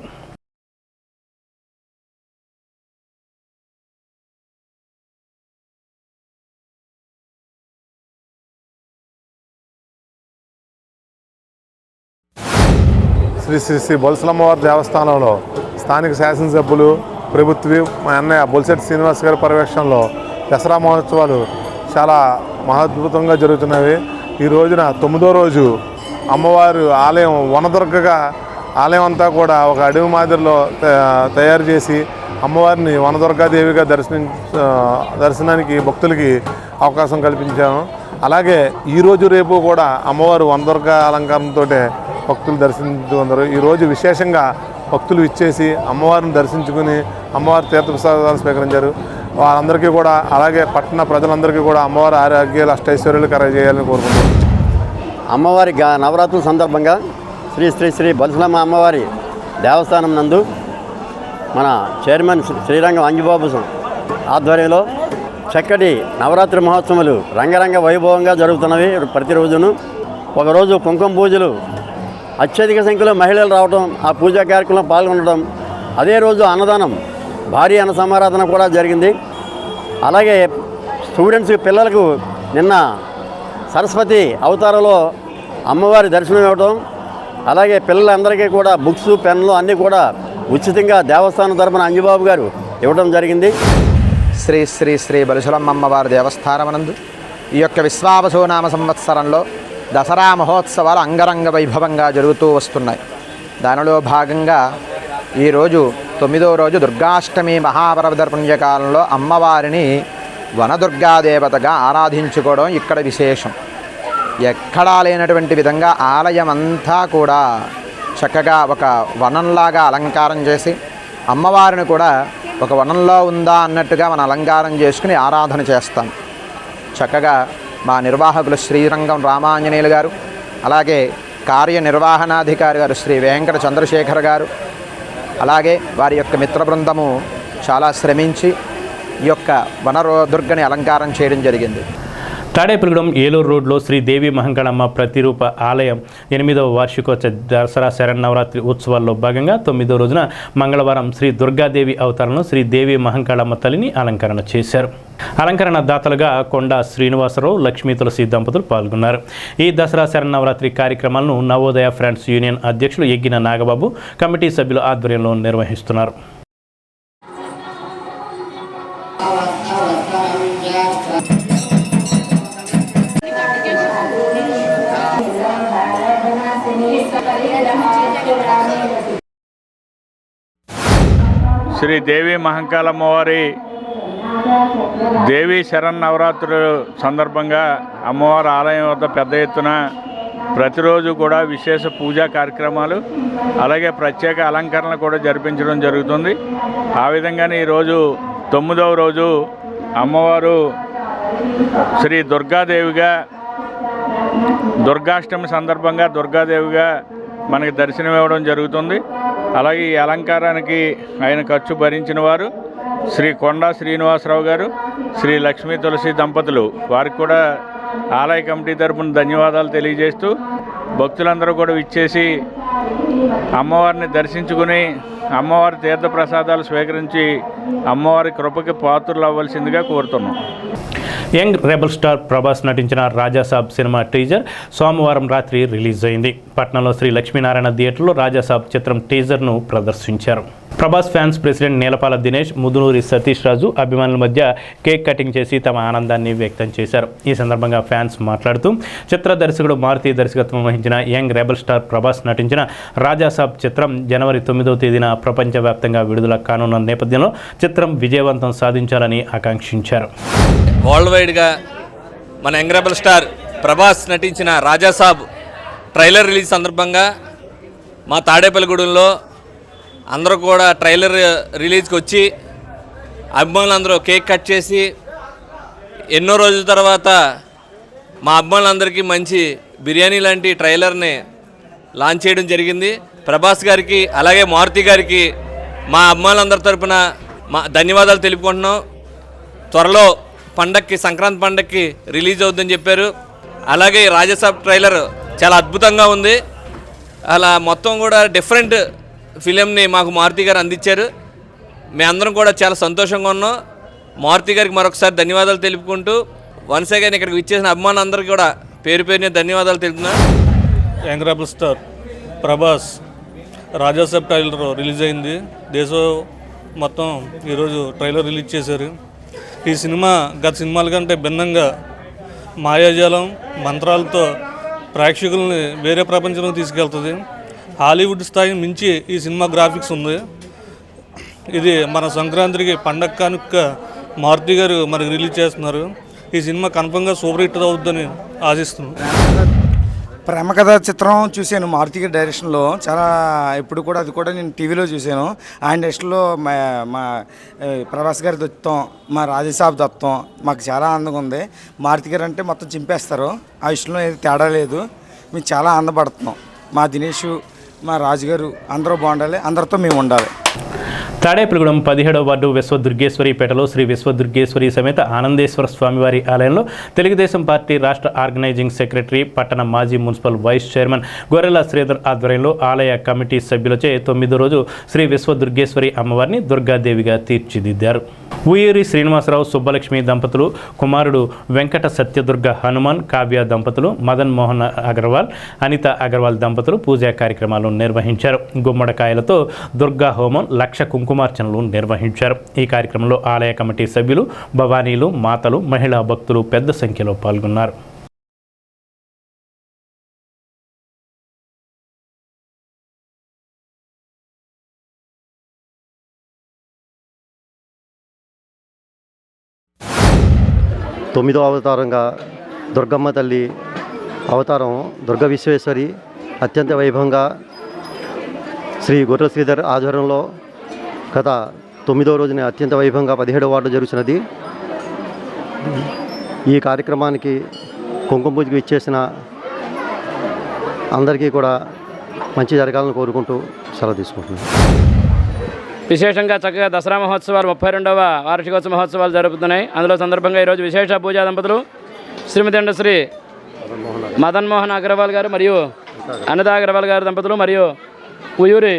శ్రీ శ్రీ శ్రీ బొలసలమ్మవారి దేవస్థానంలో స్థానిక శాసనసభ్యులు, ప్రభుత్వం, మా అన్నయ్య బొలిశెట్టి శ్రీనివాస్ గారి పర్యవేక్షణలో దసరా మహోత్సవాలు చాలా మహాద్భుతంగా జరుగుతున్నవి. ఈ రోజున 9వ రోజు అమ్మవారు ఆలయం వనదుర్గగా ఆలయం అంతా కూడా ఒక అడవి మాదిరిలో తయారు చేసి అమ్మవారిని వనదుర్గాదేవిగా దర్శనానికి భక్తులకి అవకాశం కల్పించాము. అలాగే ఈరోజు రేపు కూడా అమ్మవారు వనదుర్గ అలంకారంతో భక్తులు దర్శించుకుందరు. ఈరోజు విశేషంగా భక్తులు ఇచ్చేసి అమ్మవారిని దర్శించుకుని అమ్మవారి తీర్థప్రసాదాలు స్వీకరించారు. వారందరికీ కూడా, అలాగే పట్టణ ప్రజలందరికీ కూడా అమ్మవారి ఆరోగ్యాలు అష్టైశ్వర్యాలు కలగజేయాలని కోరుకుంటున్నాం. అమ్మవారి నవరాత్రుల సందర్భంగా శ్రీ శ్రీ శ్రీ బలుసులమ్మ అమ్మవారి దేవస్థానం నందు మన చైర్మన్ శ్రీరంగం అంజబాబు ఆధ్వర్యంలో చక్కటి నవరాత్రి మహోత్సవాలు రంగరంగ వైభవంగా జరుగుతున్నవి. ప్రతిరోజును ఒకరోజు కుంకుమ పూజలు, అత్యధిక సంఖ్యలో మహిళలు రావడం, ఆ పూజా కార్యక్రమంలో పాల్గొనడం, అదే రోజు అన్నదానం, భారీ అన్న సమారాధన కూడా జరిగింది. అలాగే స్టూడెంట్స్ పిల్లలకు నిన్న సరస్వతి అవతారంలో అమ్మవారి దర్శనం ఇవ్వడం, అలాగే పిల్లలందరికీ కూడా బుక్స్, పెన్నులు అన్నీ కూడా ఉచితంగా దేవస్థానం తరపున అంజబాబు గారు ఇవ్వడం జరిగింది. శ్రీ శ్రీ శ్రీ బలుసులమ్మ అమ్మవారి దేవస్థానమునందు ఈ యొక్క విశ్వావసునామ సంవత్సరంలో దసరా మహోత్సవాలు అంగరంగ వైభవంగా జరుగుతూ వస్తున్నాయి. దానిలో భాగంగా ఈరోజు 9వ రోజు దుర్గాష్టమి మహాపర్వదిన పుణ్యకాలంలో అమ్మవారిని వనదుర్గాదేవతగా ఆరాధించుకోవడం ఇక్కడ విశేషం. ఎక్కడా లేనటువంటి విధంగా ఆలయం అంతా కూడా చక్కగా ఒక వనంలాగా అలంకారం చేసి అమ్మవారిని కూడా ఒక వనంలో ఉందా అన్నట్టుగా మనం అలంకారం చేసుకుని ఆరాధన చేస్తాం. చక్కగా మా నిర్వాహకులు శ్రీరంగం రామాంజనేయులు గారు, అలాగే కార్యనిర్వహణాధికారి గారు శ్రీ వెంకట చంద్రశేఖర్ గారు, అలాగే వారి యొక్క మిత్ర బృందము చాలా శ్రమించి ఈ యొక్క వనదుర్గని అలంకారం చేయడం జరిగింది. తాడేపల్లిగూడెం ఏలూరు రోడ్లో శ్రీ దేవి మహంకాళమ్మ ప్రతిరూప ఆలయం 8వ వార్షికోత్సవ దసరా శరన్నవరాత్రి ఉత్సవాల్లో భాగంగా 9వ రోజున మంగళవారం శ్రీ దుర్గాదేవి అవతారంలో శ్రీ దేవి మహంకాళమ్మ తల్లిని అలంకరణ చేశారు. అలంకరణ దాతలుగా కొండ శ్రీనివాసరావు, లక్ష్మీ తులసి దంపతులు పాల్గొన్నారు. ఈ దసరా శరన్నవరాత్రి కార్యక్రమాలను నవోదయ ఫ్రెండ్స్ యూనియన్ అధ్యక్షులు ఎగ్గిన నాగబాబు, కమిటీ సభ్యుల ఆధ్వర్యంలో నిర్వహిస్తున్నారు. శ్రీ దేవి మహంకాళమ్మవారి దేవీ శరన్నవరాత్రుల సందర్భంగా అమ్మవారి ఆలయం వద్ద పెద్ద ఎత్తున ప్రతిరోజు కూడా విశేష పూజా కార్యక్రమాలు, అలాగే ప్రత్యేక అలంకరణ కూడా జరిపించడం జరుగుతుంది. ఆ విధంగానే ఈరోజు 9వ రోజు అమ్మవారు శ్రీ దుర్గాదేవిగా, దుర్గాష్టమి సందర్భంగా దుర్గాదేవిగా మనకి దర్శనం ఇవ్వడం జరుగుతుంది. అలాగే ఈ అలంకారానికి ఆయన ఖర్చు భరించిన వారు శ్రీ కొండ శ్రీనివాసరావు గారు, శ్రీ లక్ష్మీ తులసి దంపతులు, వారికి కూడా ఆలయ కమిటీ తరపున ధన్యవాదాలు తెలియజేస్తూ భక్తులందరూ కూడా విచ్చేసి అమ్మవారిని దర్శించుకుని అమ్మవారి తీర్థప్రసాదాలు స్వీకరించి అమ్మవారి కృపకి పాత్రలు అవ్వాల్సిందిగా కోరుతున్నాం. యంగ్ రెబల్ స్టార్ ప్రభాస్ నటించిన రాజాసాబ్ సినిమా టీజర్ సోమవారం రాత్రి రిలీజ్ అయింది. పట్నంలో శ్రీ లక్ష్మీనారాయణ థియేటర్లో రాజాసాబ్ చిత్రం టీజర్ను ప్రదర్శించారు. ప్రభాస్ ఫ్యాన్స్ ప్రెసిడెంట్ నీలపాల దినేష్, ముదునూరి సతీష్ రాజు అభిమానుల మధ్య కేక్ కటింగ్ చేసి తమ ఆనందాన్ని వ్యక్తం చేశారు. ఈ సందర్భంగా ఫ్యాన్స్ మాట్లాడుతూ చిత్ర దర్శకుడు మారుతి దర్శకత్వం వహించిన యంగ్ రెబల్ స్టార్ ప్రభాస్ నటించిన రాజాసాబ్ చిత్రం జనవరి 9వ తేదీన ప్రపంచవ్యాప్తంగా విడుదల కానున్న నేపథ్యంలో చిత్రం విజయవంతం సాధించాలని ఆకాంక్షించారు. వరల్డ్ వైడ్గా మన యంగ్ రెబల్ స్టార్ ప్రభాస్ నటించిన రాజాసాబ్ ట్రైలర్ రిలీజ్ సందర్భంగా మా తాడేపల్లిగూడెంలో అందరూ కూడా ట్రైలర్ రిలీజ్కి వచ్చి అభిమానులందరూ కేక్ కట్ చేసి ఎన్నో రోజుల తర్వాత మా అభిమానులందరికీ మంచి బిర్యానీ లాంటి ట్రైలర్ని లాంచ్ చేయడం జరిగింది. ప్రభాస్ గారికి అలాగే మారుతి గారికి మా అభిమానులందరి తరపున మా ధన్యవాదాలు తెలుపుకుంటున్నాం. త్వరలో పండక్కి సంక్రాంతి పండక్కి రిలీజ్ అవుతుందని చెప్పారు. అలాగే రాజాసాబ్ ట్రైలర్ చాలా అద్భుతంగా ఉంది. అలా మొత్తం కూడా డిఫరెంట్ ఫిలింని మాకు మారుతి గారు అందించారు. మేమందరం కూడా చాలా సంతోషంగా ఉన్నాం. మారుతి గారికి మరొకసారి ధన్యవాదాలు తెలుపుకుంటూ వన్స్ అగైన్ ఇక్కడికి విచ్చేసిన అభిమానులందరికీ కూడా పేరు పేరునే ధన్యవాదాలు తెలుపుతున్నాను. Young rebel star Prabhas Rajasaab trailer release అయింది. దేశం మొత్తం ఈరోజు ట్రైలర్ రిలీజ్ చేశారు. ఈ సినిమా గత సినిమాల కంటే భిన్నంగా మాయాజాలం మంత్రాలతో ప్రేక్షకుల్ని వేరే ప్రపంచంలోకి తీసుకెళ్తుంది. హాలీవుడ్ స్థాయిని మించి ఈ సినిమా గ్రాఫిక్స్ ఉంది. ఇది మన సంక్రాంతికి పండగ కానుక మారుతి గారు మనకు రిలీజ్ చేస్తున్నారు. ఈ సినిమా కన్ఫర్మ్గా సూపర్ హిట్ అవుతుందని ఆశిస్తున్నాం. ప్రేమ కథ చిత్రం చూశాను మారుతి గారి డైరెక్షన్లో. చాలా ఇప్పుడు కూడా అది కూడా నేను టీవీలో చూశాను. ఆయన డైరెక్షన్లో మా ప్రభాస్ గారి దత్తం, మా రాజాసాబ్ దత్తం మాకు చాలా ఆనందంగా ఉంది. మారుతి గారు అంటే మొత్తం చింపేస్తారు. ఆ విషయంలో ఏది తేడా లేదు. మేము చాలా ఆనందపడుతున్నాం. మా దినేష్, మా రాజుగారు అందరూ బాగుండాలి. అందరితో మేము ఉండాలి. తాడేపల్లిగూడెం 17వ వార్డు విశ్వదుర్గేశ్వరిపేటలో శ్రీ విశ్వదుర్గేశ్వరి సమేత ఆనందేశ్వర స్వామివారి ఆలయంలో తెలుగుదేశం పార్టీ రాష్ట్ర ఆర్గనైజింగ్ సెక్రటరీ, పట్టణ మాజీ మున్సిపల్ వైస్ చైర్మన్ గొర్రెల శ్రీధర్ ఆధ్వర్యంలో ఆలయ కమిటీ సభ్యులచే 9వ రోజు శ్రీ విశ్వదుర్గేశ్వరి అమ్మవారిని దుర్గాదేవిగా తీర్చిదిద్దారు. ఊయూరి శ్రీనివాసరావు సుబ్బలక్ష్మి దంపతులు, కుమారుడు వెంకట సత్యదుర్గ హనుమాన్ కావ్య దంపతులు, మదన్ మోహన్ అగర్వాల్, అనిత అగర్వాల్ దంపతులు పూజా కార్యక్రమాలు నిర్వహించారు. గుమ్మడికాయలతో దుర్గా హోమం, లక్ష కుంకుమార్చనలు నిర్వహించారు. ఈ కార్యక్రమంలో ఆలయ కమిటీ సభ్యులు, భవానీలు, మాతలు, మహిళా భక్తులు పెద్ద సంఖ్యలో పాల్గొన్నారు. తొమ్మిదో అవతారంగా దుర్గమ్మ తల్లి అవతారం దుర్గ విశ్వేశ్వరి అత్యంత వైభవంగా శ్రీ గొర్రెల శ్రీధర్ ఆధ్వర్యంలో గత 9వ రోజున అత్యంత వైభవంగా 17వ వార్డు జరుగుతున్నది. ఈ కార్యక్రమానికి కుంకుమ పూజకు ఇచ్చేసిన అందరికీ కూడా మంచి జరగాలని కోరుకుంటూ సెలవు తీసుకుంటున్నాను. విశేషంగా చక్కగా దసరా మహోత్సవాలు 32వ వార్షికోత్సవ మహోత్సవాలు జరుపుతున్నాయి. అందులో సందర్భంగా ఈరోజు విశేష పూజా దంపతులు శ్రీమతి శ్రీ మదన్ మోహన్ అగర్వాల్ గారు మరియు అనిత అగర్వాల్ గారు దంపతులు మరియు ఉయ్యూరి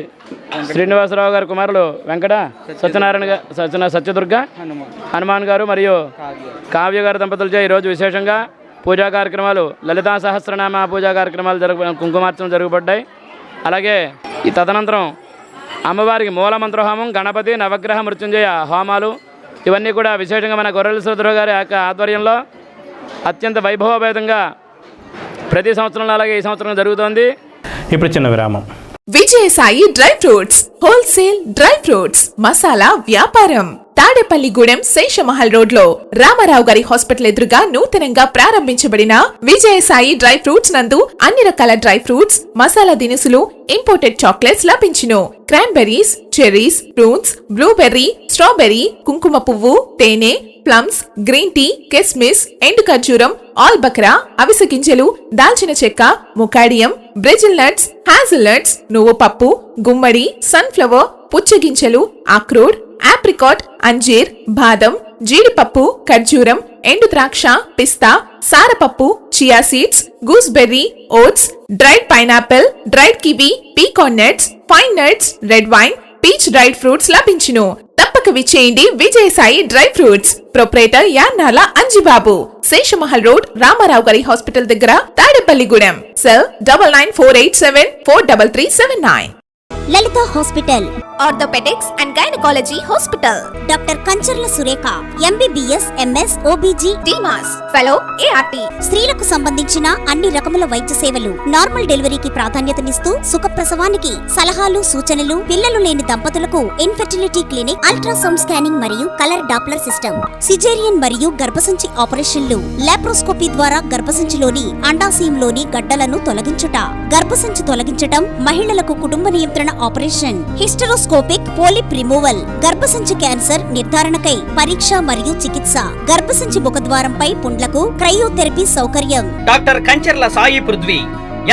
శ్రీనివాసరావు గారి కుమారులు వెంకట సత్యనారాయణ సత్యదుర్గ హనుమాన్ గారు మరియు కావ్య గారి దంపతులచే ఈరోజు విశేషంగా పూజా కార్యక్రమాలు, లలితా సహస్రనామ పూజా కార్యక్రమాలు కుంకుమార్చన జరుగుబడ్డాయి. అలాగే ఈ తదనంతరం అమ్మవారికి మూలమంత్ర హోమం, గణపతి, నవగ్రహ మృత్యుంజయ హోమాలు ఇవన్నీ కూడా విశేషంగా మన గొర్రెల శ్రీధర్ గారి ఆధ్వర్యంలో అత్యంత వైభవోపేతంగా ప్రతి సంవత్సరంలో అలాగే ఈ సంవత్సరం జరుగుతోంది. ఇప్పుడు చిన్న విరామం. Vijayasai dry fruits wholesale dry fruits masala వ్యాపారం తాడేపల్లిగూడెం శేషమహల్ రోడ్ లో రామారావు గారి హాస్పిటల్ ఎదురుగా నూతనంగా ప్రారంభించబడిన విజయసాయి డ్రై ఫ్రూట్స్ నందు అన్ని రకాల డ్రై ఫ్రూట్స్, మసాలా దినుసులు, ఇంపోర్టెడ్ చాక్లెట్స్ లభించును. Cranberries, cherries, fruits, blueberry, strawberry, కుంకుమ పువ్వు, తేనె, ప్లమ్స్, గ్రీన్ టీ, కిస్మిస్, ఎండు ఖర్జూరం, ఆల్ బక్రా, అవిసె గింజలు, దాల్చిన చెక్క, ముకాడియం, బ్రెజిల్ నట్స్, హ్యాజిల్ నట్స్, నువ్వు పప్పు, గుమ్మడి, సన్ఫ్లవర్, పుచ్చగింజలు, అక్రోడ్, ఆప్రికాట్, అంజీర్, బాదం, జీడిపప్పు, ఖర్జూరం, ఎండు ద్రాక్ష, పిస్తా, సారపప్పు, chia seeds, gooseberry, oats, dried pineapple, dried kiwi, pecan nuts, pine nuts, red wine, peach dried fruits లభించును. తప్పక విచ్చేయండి Vijayasai dry fruits. Proprietor Yannala Anjibabu, Seshamahal road, Ramarao గారి హాస్పిటల్ దగ్గర, Tadepalligudem. Cell 9948743379. Lalitha hospital, orthopaedics and gynaecology hospital. Doctor Kancharla Surekha, MBBS, MS, OBG, డిమాస్ fellow, ART. స్త్రీలకు సంబంధించిన అన్ని రకముల వైద్య సేవలు, నార్మల్ డెలివరీకి ప్రాధాన్యతనిస్తూ సుఖప్రసవానికి సలహాలు, సూచనలు, పిల్లలు లేని దంపతులకు ఇన్ఫెర్టిలిటీ క్లినిక్, అల్ట్రాసౌండ్ స్కానింగ్ మరియు కలర్ డాప్లర్ సిస్టమ్, సిజేరియన్ మరియు గర్భసంచి ఆపరేషన్లు, లాప్రోస్కోపీ ద్వారా గర్భసంచిలోని అండాశయంలోని గడ్డలను తొలగించుట, గర్భసంచి తొలగించటం, మహిళలకు కుటుంబ నియంత్రణ ఆపరేషన్, హిస్టరోస్కోపిక్ పోలిప్ రిమూవల్, గర్భసంచి క్యాన్సర్ నిర్ధారణకై పరీక్ష మరియు చికిత్స, గర్భసంచి ముఖద్వారంపై పుండ్లకు క్రయోథెరపీ సౌకర్యం. Doctor Kancharla Sai Prithvi,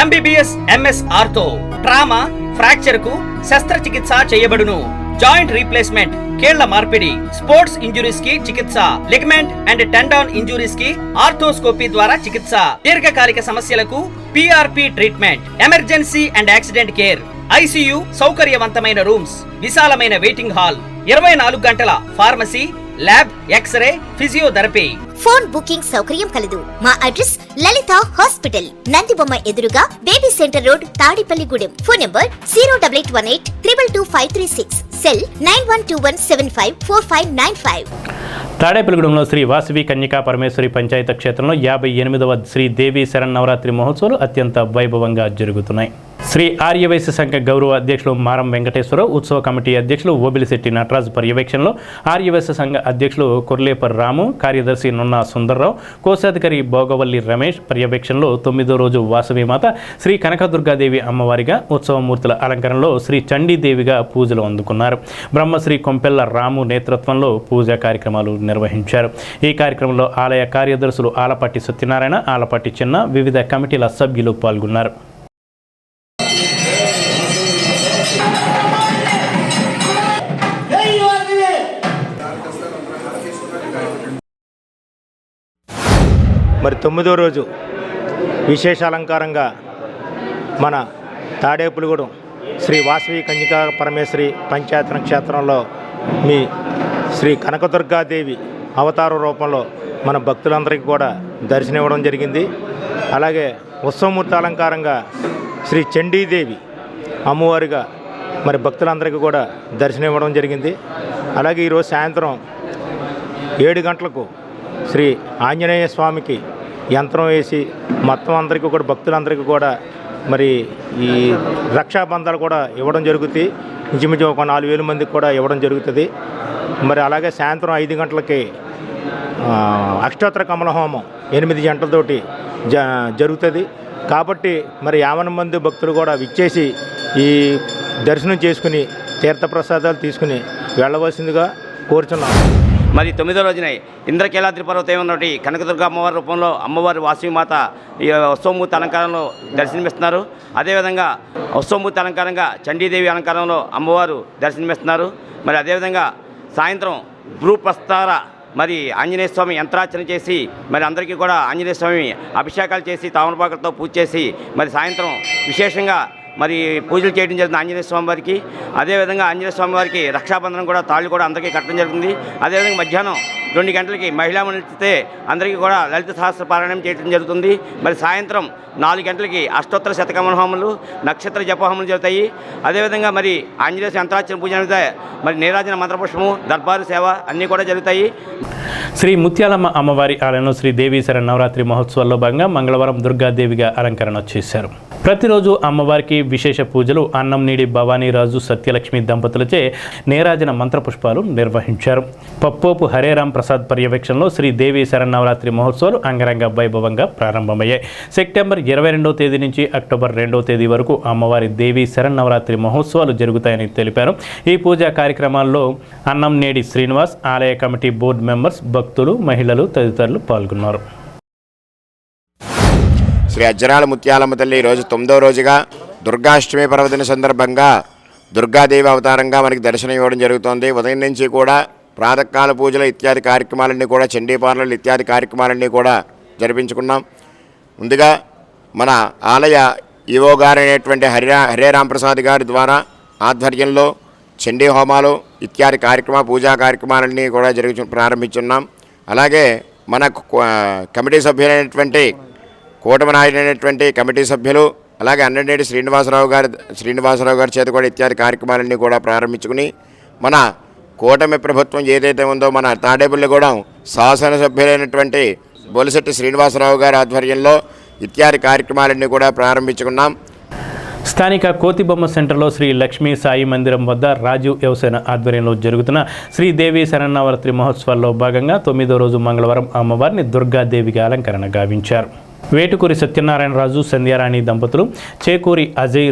MBBS, MS ortho, trauma, fracture కు శస్త్రచికిత్స చేయబడును. జాయింట్ రీప్లేస్మెంట్, కీళ్ల మార్పిడి, స్పోర్ట్స్ ఇంజురీస్ కి చికిత్స, లిగమెంట్ అండ్ టెండాన్ ఇంజురీస్ కి ఆర్థోస్కోపీ ద్వారా చికిత్స, దీర్ఘకాలిక సమస్యలకు PRP treatment, emergency and accident care, ICU సౌకర్యవంతమైన రూమ్స్, విశాలమైన వెయిటింగ్ హాల్, 24 గంటల pharmacy, lab, X-ray, physiotherapy. Phone booking సౌకర్యం కలదు. మా అడ్రస్ లలిత హాస్పిటల్, నందిబొమ్మ ఎదురుగా, baby centre road, Tadipalligudem. Phone number 08818222536. Cell 9121754595. తాడేపల్లిగూడెంలో శ్రీ వాసవి కన్యకా పరమేశ్వరి పంచాయత క్షేత్రంలో 58వ శ్రీ దేవి శరన్నవరాత్రి మహోత్సవాలు అత్యంత వైభవంగా జరుగుతున్నాయి. శ్రీ ఆర్యవైశ్య సంఘ గౌరవ అధ్యక్షులు మారం వెంకటేశ్వరరావు, ఉత్సవ కమిటీ అధ్యక్షులు ఓబిలిశెట్టి నటరాజు పర్యవేక్షణలో ఆర్యవైశ్య సంఘ అధ్యక్షులు కొర్లేపర్ రాము, కార్యదర్శి నున్నా సుందర్రావు, కోశాధికారి భోగవల్లి రమేష్ పర్యవేక్షణలో 9వ రోజు వాసవిమాత శ్రీ కనకదుర్గాదేవి అమ్మవారిగా, ఉత్సవమూర్తుల అలంకరణలో శ్రీ చండీదేవిగా పూజలు అందుకున్నారు. బ్రహ్మశ్రీ కొంపెల్ల రాము నేతృత్వంలో పూజా కార్యక్రమాలు నిర్వహించారు. ఈ కార్యక్రమంలో ఆలయ కార్యదర్శులు ఆలపాటి సత్యనారాయణ, ఆలపాటి చిన్న, వివిధ కమిటీల సభ్యులు పాల్గొన్నారు. మరి 9వ రోజు విశేష అలంకారంగా మన తాడేపల్లిగూడెం శ్రీ వాసవి కన్యకా పరమేశ్వరి పంచాయతన క్షేత్రంలో మీ శ్రీ కనకదుర్గాదేవి అవతార రూపంలో మన భక్తులందరికీ కూడా దర్శనం ఇవ్వడం జరిగింది. అలాగే ఉత్సవమూర్తి అలంకారంగా శ్రీ చండీదేవి అమ్మవారిగా మరి భక్తులందరికీ కూడా దర్శనం ఇవ్వడం జరిగింది. అలాగే ఈరోజు సాయంత్రం 7 గంటలకు శ్రీ ఆంజనేయ స్వామికి యంత్రం వేసి మొత్తం అందరికీ కూడా భక్తులందరికీ కూడా మరి ఈ రక్షాబంధాలు కూడా ఇవ్వడం జరుగుతుంది. ఇంచుమించు ఒక 4000 మందికి కూడా ఇవ్వడం జరుగుతుంది. మరి అలాగే సాయంత్రం 5 గంటలకి అష్టోత్తర కమల హోమం 8 గంటలతోటి జరుగుతుంది. కాబట్టి మరి 50 మంది భక్తులు కూడా విచ్చేసి ఈ దర్శనం చేసుకుని తీర్థప్రసాదాలు తీసుకుని వెళ్ళవలసిందిగా కోరుచున్నాం. మరి 9వ రోజున ఇంద్రకీలాద్రి పర్వతం ఉన్నటువంటి కనకదుర్గ అమ్మవారి రూపంలో అమ్మవారి వాసవిమాత ఈ ఉత్సవమూర్తి అలంకారంలో దర్శనమిస్తున్నారు. అదేవిధంగా ఉత్సవమూర్తి అలంకారంగా చండీదేవి అలంకారంలో అమ్మవారు దర్శనమిస్తున్నారు. మరి అదేవిధంగా సాయంత్రం భూప్రస్తార మరి ఆంజనేయ స్వామి యంత్రార్చన చేసి మరి అందరికీ కూడా ఆంజనేయ స్వామి అభిషేకాలు చేసి తామరపాకులతో పూజ చేసి మరి సాయంత్రం విశేషంగా మరి పూజలు చేయడం జరుగుతుంది ఆంజనేయ స్వామి వారికి. అదేవిధంగా ఆంజనేయ స్వామి వారికి రక్షాబంధనం కూడా తాళ్ళు కూడా అందరికీ కట్టడం జరుగుతుంది. అదేవిధంగా మధ్యాహ్నం 2 గంటలకి మహిళా మండలితే అందరికీ కూడా లలిత సహస్ర పారాయణం చేయడం జరుగుతుంది. మరి సాయంత్రం 4 గంటలకి అష్టోత్తర శతకమల హోమాలు, నక్షత్ర జపహోమాలు జరుగుతాయి. అదేవిధంగా మరి ఆంజనేయ యంత్రార్చన పూజ మరి నీరాజన మంత్రపుష్పము, దర్బారు సేవ అన్నీ కూడా జరుగుతాయి. శ్రీ ముత్యాలమ్మ అమ్మవారి ఆలయంలో శ్రీ దేవి శరన్నవరాత్రి మహోత్సవాల్లో భాగంగా మంగళవారం దుర్గాదేవిగా అలంకరణ చేశారు. ప్రతిరోజు అమ్మవారికి విశేష పూజలు అన్నం నీడి భవానీరాజు సత్యలక్ష్మి దంపతులచే నీరాజన మంత్రపుష్పాలు నిర్వహించారు. పప్పోపు హరేరాం ప్రసాద్ పర్యవేక్షణలో శ్రీ దేవి శరన్నవరాత్రి మహోత్సవాలు అంగరంగ వైభవంగా ప్రారంభమయ్యాయి. సెప్టెంబర్ 22వ తేదీ నుంచి అక్టోబర్ 2వ తేదీ వరకు అమ్మవారి దేవి శరన్నవరాత్రి మహోత్సవాలు జరుగుతాయని తెలిపారు. ఈ పూజా కార్యక్రమాల్లో అన్నం నేడి శ్రీనివాస్, ఆలయ కమిటీ బోర్డు మెంబర్స్, భక్తులు, మహిళలు తదితరులు పాల్గొన్నారు. శ్రీ అజ్జరాల ముత్యాలమ్మ తల్లి ఈరోజు 9వ రోజుగా దుర్గాష్టమి పర్వదిన సందర్భంగా దుర్గాదేవి అవతారంగా మనకి దర్శనం ఇవ్వడం జరుగుతోంది. ఉదయం నుంచి కూడా ప్రాతకాల పూజలు ఇత్యాది కార్యక్రమాలన్నీ కూడా, చండీపాలనలు ఇత్యాది కార్యక్రమాలన్నీ కూడా జరిపించుకున్నాం. ముందుగా మన ఆలయ ఈవో గారైనటువంటి హరే రాంప్రసాద్ గారి ద్వారా ఆధ్వర్యంలో చండీ హోమాలు ఇత్యాది పూజా కార్యక్రమాలన్నీ కూడా ప్రారంభించున్నాం. అలాగే మన కమిటీ సభ్యులైనటువంటి కూటమి నాయకులైనటువంటి కమిటీ సభ్యులు, అలాగే అన్ననేటి శ్రీనివాసరావు గారి చేత కూడా ఇత్యాది కార్యక్రమాలన్నీ కూడా ప్రారంభించుకుని, మన కూటమి ప్రభుత్వం ఏదైతే ఉందో మన తాడేపల్లిగూడెం శాసనసభ్యులైనటువంటి బొలిశెట్టి శ్రీనివాసరావు గారి ఆధ్వర్యంలో ఇత్యాది కార్యక్రమాలన్నీ కూడా ప్రారంభించుకున్నాం. స్థానిక కోతిబొమ్మ సెంటర్లో శ్రీ లక్ష్మీ సాయి మందిరం వద్ద రాజీవ్ యువసేన ఆధ్వర్యంలో జరుగుతున్న శ్రీదేవి శరన్నవరాత్రి మహోత్సవాల్లో భాగంగా 9వ రోజు మంగళవారం అమ్మవారిని దుర్గాదేవిగా అలంకరణ గావించారు. వేటుకూరి సత్యనారాయణరాజు, సంధ్యారాణి దంపతులు, చేకూరి అజయ్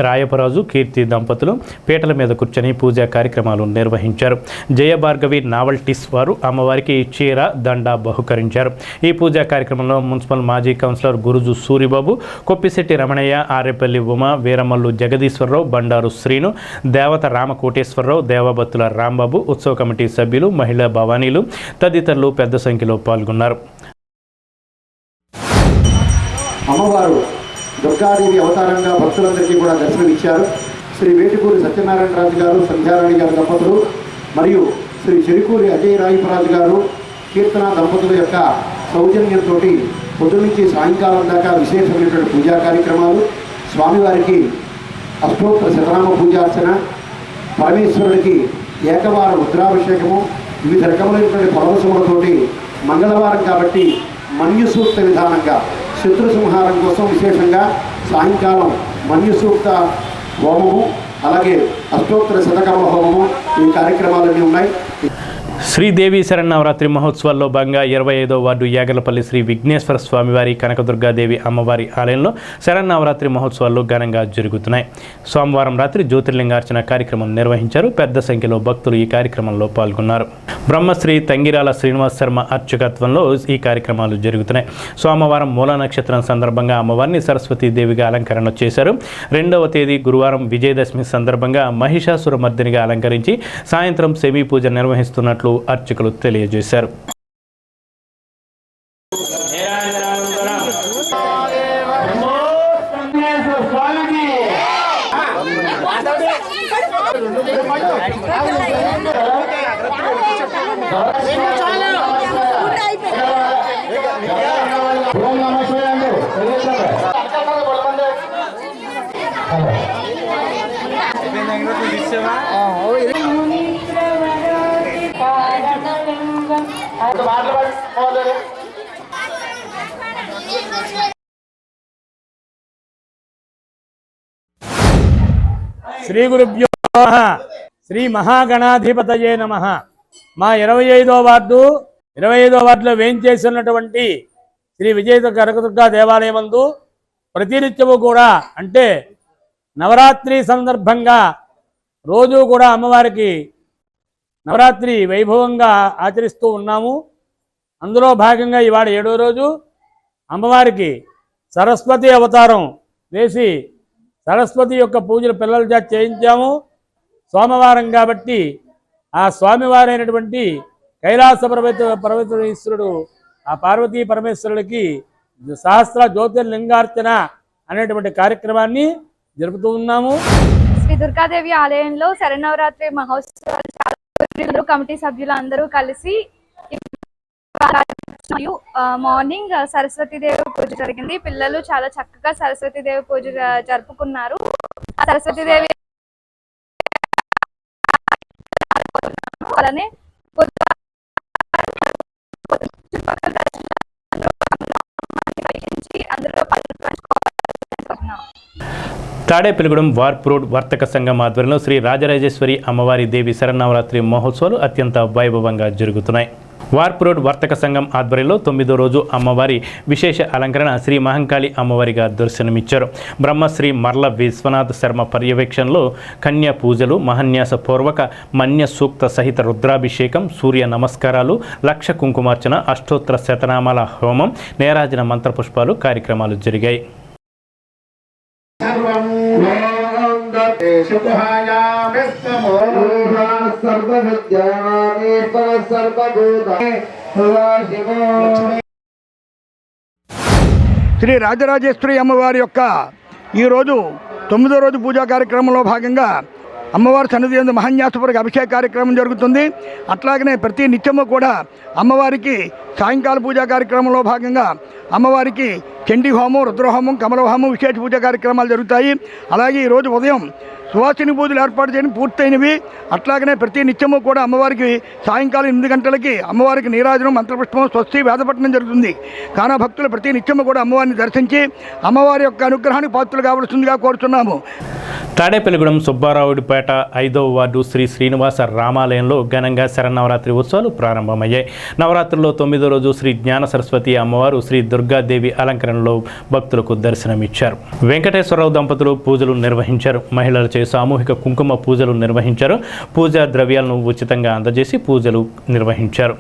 రాయపరాజు, కీర్తి దంపతులు పీటల మీద కూర్చొని పూజా కార్యక్రమాలు నిర్వహించారు. జయభార్గవి నావల్టీస్ వారు అమ్మవారికి చీర, దండ బహుకరించారు. ఈ పూజా కార్యక్రమంలో మున్సిపల్ మాజీ కౌన్సిలర్ గురుజు సూరిబాబు, కొప్పిశెట్టి రమణయ్య, ఆరేపల్లి ఉమ, వీరమల్లు జగదీశ్వరరావు, బండారు శ్రీను, దేవత రామకోటేశ్వరరావు, దేవబత్తుల రాంబాబు, ఉత్సవ కమిటీ సభ్యులు, మహిళా భవానీలు తదితరులు పెద్ద సంఖ్యలో పాల్గొన్నారు. అమ్మవారు దుర్గాదేవి అవతారంగా భక్తులందరికీ కూడా దర్శనమిచ్చారు. శ్రీ వేటుకూరి సత్యనారాయణరాజు గారు, సంధ్యారాణి గారి దంపతులు మరియు శ్రీ చెరుకూరి అజయ్ రాయపరాజు గారు, కీర్తన దంపతుల యొక్క సౌజన్యంతో పొద్దు నుంచి సాయంకాలం దాకా విశేషమైనటువంటి పూజా కార్యక్రమాలు, స్వామివారికి అష్టోత్తర శతనామ పూజార్చన, పరమేశ్వరుడికి ఏకవార రుద్రాభిషేకము, వివిధ రకములైనటువంటి పరవశములతోటి మంగళవారం కాబట్టి మన్యుసూక్త విధానంగా శత్రు సంహారం కోసం విశేషంగా సాయంకాలం మన్యుసూక్త హోమము, అలాగే అష్టోత్తర శతకర్మ హోమము, ఈ కార్యక్రమాలన్నీ ఉన్నాయి. శ్రీదేవి శరన్నవరాత్రి మహోత్సవాల్లో భాగంగా 25వ వార్డు యాగలపల్లి శ్రీ విఘ్నేశ్వర స్వామివారి కనకదుర్గాదేవి అమ్మవారి ఆలయంలో శరన్నవరాత్రి మహోత్సవాలు ఘనంగా జరుగుతున్నాయి. సోమవారం రాత్రి జ్యోతిర్లింగార్చన కార్యక్రమం నిర్వహించారు. పెద్ద సంఖ్యలో భక్తులు ఈ కార్యక్రమంలో పాల్గొన్నారు. బ్రహ్మశ్రీ తంగిరాల శ్రీనివాస్ శర్మ అర్చకత్వంలో ఈ కార్యక్రమాలు జరుగుతున్నాయి. సోమవారం మూల నక్షత్రం సందర్భంగా అమ్మవారిని సరస్వతీదేవిగా అలంకరణ చేశారు. 2వ తేదీ గురువారం విజయదశమి సందర్భంగా మహిషాసుర మర్దినిగా అలంకరించి సాయంత్రం సెమీ పూజ నిర్వహిస్తున్నట్లు అర్చకులు తెలియజేశారు. శ్రీ గురుభ్యో నమః. శ్రీ మహాగణాధిపతయే నమః. మా 25వ వార్డులో వేంచేస్తున్నటువంటి శ్రీ విజయ కనకదుర్గా దేవాలయమందు ప్రతినిత్యము కూడా అంటే నవరాత్రి సందర్భంగా రోజు కూడా అమ్మవారికి నవరాత్రి వైభవంగా ఆచరిస్తూ ఉన్నాము. అందులో భాగంగా ఇవాళ 7వ రోజు అమ్మవారికి సరస్వతి అవతారం వేసి సరస్వతి యొక్క పూజలు పిల్లల చేత చేయించాము. సోమవారం కాబట్టి ఆ స్వామివారైనటువంటి కైలాస పర్వతేశ్వరుడు ఆ పార్వతీ పరమేశ్వరుడికి సహస్ర జ్యోతిర్లింగార్చన అనేటువంటి కార్యక్రమాన్ని జరుపుతూ ఉన్నాము. శ్రీ దుర్గాదేవి ఆలయంలో శరన్నవరాత్రి మహోత్సవాలు కమిటీ సభ్యులందరూ కలిసి మార్నింగ్ సరస్వతీదేవి పూజ జరిగింది. పిల్లలు చాలా చక్కగా సరస్వతీదేవి పూజ జరుపుకున్నారు. ఆ సరస్వతీదేవి అలానే తాడేపల్లిగూడెం వార్ప్ రోడ్ వర్తక సంఘం ఆధ్వర్యంలో శ్రీ రాజరాజేశ్వరి అమ్మవారి దేవి శరన్నవరాత్రి మహోత్సవాలు అత్యంత వైభవంగా జరుగుతున్నాయి. వార్ప్ రోడ్ వర్తక సంఘం ఆధ్వర్యంలో 9వ రోజు అమ్మవారి విశేష అలంకరణ శ్రీ మహంకాళి అమ్మవారిగా దర్శనమిచ్చారు. బ్రహ్మశ్రీ మర్ల విశ్వనాథ శర్మ పర్యవేక్షణలో కన్యా పూజలు, మహన్యాస పూర్వక మన్య సూక్త సహిత రుద్రాభిషేకం, సూర్య నమస్కారాలు, లక్ష కుంకుమార్చన, అష్టోత్తర శతనామాల హోమం, నేరాజన మంత్రపుష్పాలు కార్యక్రమాలు జరిగాయి. సర్వ శ్రీ రాజరాజేశ్వరి అమ్మవారి యొక్క ఈరోజు 9వ రోజు పూజా కార్యక్రమంలో భాగంగా అమ్మవారి సన్నిధి యందు మహాన్యాసపురికి అభిషేక కార్యక్రమం జరుగుతుంది. అట్లాగనే ప్రతి నిత్యము కూడా అమ్మవారికి సాయంకాల పూజా కార్యక్రమంలో భాగంగా అమ్మవారికి చండీ హోమం, రుద్రహోమం, కమలహోమం విశేష పూజా కార్యక్రమాలు జరుగుతాయి. అలాగే ఈరోజు ఉదయం సువాసిని పూజలు ఏర్పాటు చేయడం పూర్తయినవి. అట్లాగనే ప్రతి నిత్యము కూడా అమ్మవారికి సాయంకాలం 8 గంటలకి అమ్మవారికి నీరాజనం, మంత్రపుష్పం, స్వస్తి, వేదపట్టణం జరుగుతుంది. కానా భక్తులు ప్రతి నిత్యము కూడా అమ్మవారిని దర్శించి అమ్మవారి యొక్క అనుగ్రహానికి పాత్రలు కావలసిందిగా కోరుతున్నాము. తాడేపల్లిగూడెం సుబ్బారావుడిపేట 5వ వార్డు శ్రీ శ్రీనివాస రామాలయంలో ఘనంగా శరన్నవరాత్రి ఉత్సవాలు ప్రారంభమయ్యాయి. నవరాత్రుల్లో 9వ రోజు శ్రీ జ్ఞాన సరస్వతి అమ్మవారు శ్రీ దుర్గాదేవి అలంకరణలో భక్తులకు దర్శనమిచ్చారు. వెంకటేశ్వరరావు దంపతులు పూజలు నిర్వహించారు. మహిళలచే సామూహిక కుంకుమ పూజలు నిర్వహించారు. పూజా ద్రవ్యాలను ఉచితంగా అందజేసి పూజలు నిర్వహించారు.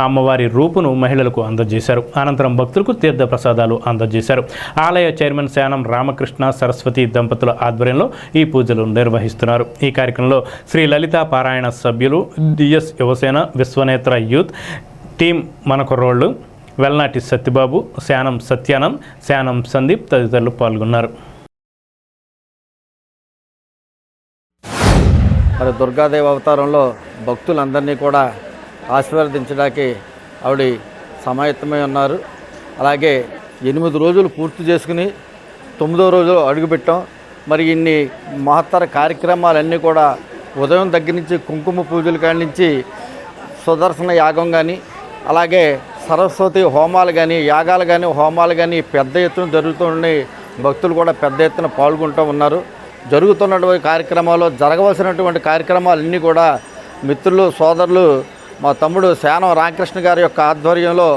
అమ్మవారి రూపును మహిళలకు అందజేశారు. అనంతరం భక్తులకు తీర్థ ప్రసాదాలు అందజేశారు. ఆలయ చైర్మన్ శానం రామకృష్ణ సరస్వతి దంపతుల ఆధ్వర్యంలో ఈ పూజలు నిర్వహిస్తున్నారు. ఈ కార్యక్రమంలో శ్రీ లలిత పారాయణ సభ్యులు, DS Yuvasena, Vishwanetra youth team మనకుర్రోళ్ళు, వెల్నాటి సత్యబాబు, శానం సత్యానంద్, శానం సందీప్ తదితరులు పాల్గొన్నారు. మరి దుర్గాదేవి అవతారంలో భక్తులందరినీ కూడా ఆశీర్వదించడానికి ఆవిడ సమాయత్తమై ఉన్నారు. అలాగే 8 రోజులు పూర్తి చేసుకుని 9వ రోజు అడుగుపెట్టాం. మరి ఇన్ని మహత్తర కార్యక్రమాలన్నీ కూడా ఉదయం దగ్గర నుంచి కుంకుమ పూజల కాడి నుంచి సుదర్శన యాగం కానీ, అలాగే సరస్వతి హోమాలు కానీ, యాగాలు కానీ, హోమాలు కానీ పెద్ద ఎత్తున జరుగుతున్నాయి. భక్తులు కూడా పెద్ద ఎత్తున పాల్గొంటూ ఉన్నారు. జరుగుతున్నటువంటి కార్యక్రమాలు, జరగవలసినటువంటి కార్యక్రమాలన్నీ కూడా మిత్రులు, సోదరులు, మా తమ్ముడు శానం రామకృష్ణ గారి యొక్క ఆధ్వర్యంలో,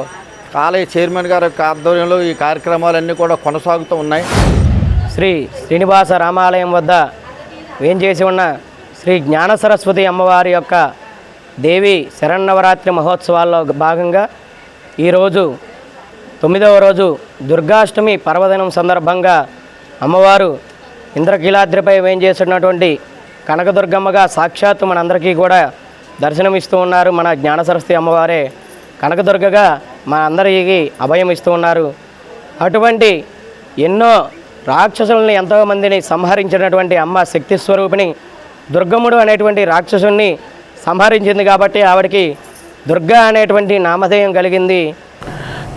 ఆలయ చైర్మన్ గారి యొక్క ఆధ్వర్యంలో ఈ కార్యక్రమాలన్నీ కూడా కొనసాగుతూ ఉన్నాయి. శ్రీ శ్రీనివాస రామాలయం వద్ద వేంచేసి ఉన్న శ్రీ జ్ఞాన సరస్వతి అమ్మవారి యొక్క దేవి శరన్నవరాత్రి మహోత్సవాల్లో భాగంగా ఈరోజు 9వ రోజు దుర్గాష్టమి పర్వదినం సందర్భంగా అమ్మవారు ఇంద్రకీలాద్రిపై వేంచేసినటువంటి కనకదుర్గమ్మగా సాక్షాత్తు మనందరికీ కూడా దర్శనమిస్తూ ఉన్నారు. మన జ్ఞాన సరస్వతి అమ్మవారే కనకదుర్గగా మనందరికీ అభయం ఇస్తూ ఉన్నారు. అటువంటి ఎన్నో రాక్షసుల్ని ఎంతోమందిని సంహరించినటువంటి అమ్మ శక్తి స్వరూపిణి దుర్గమ్ముడు అనేటువంటి రాక్షసుని సంహరించింది కాబట్టి ఆవిడకి దుర్గా అనేటువంటి నామధేయం కలిగింది.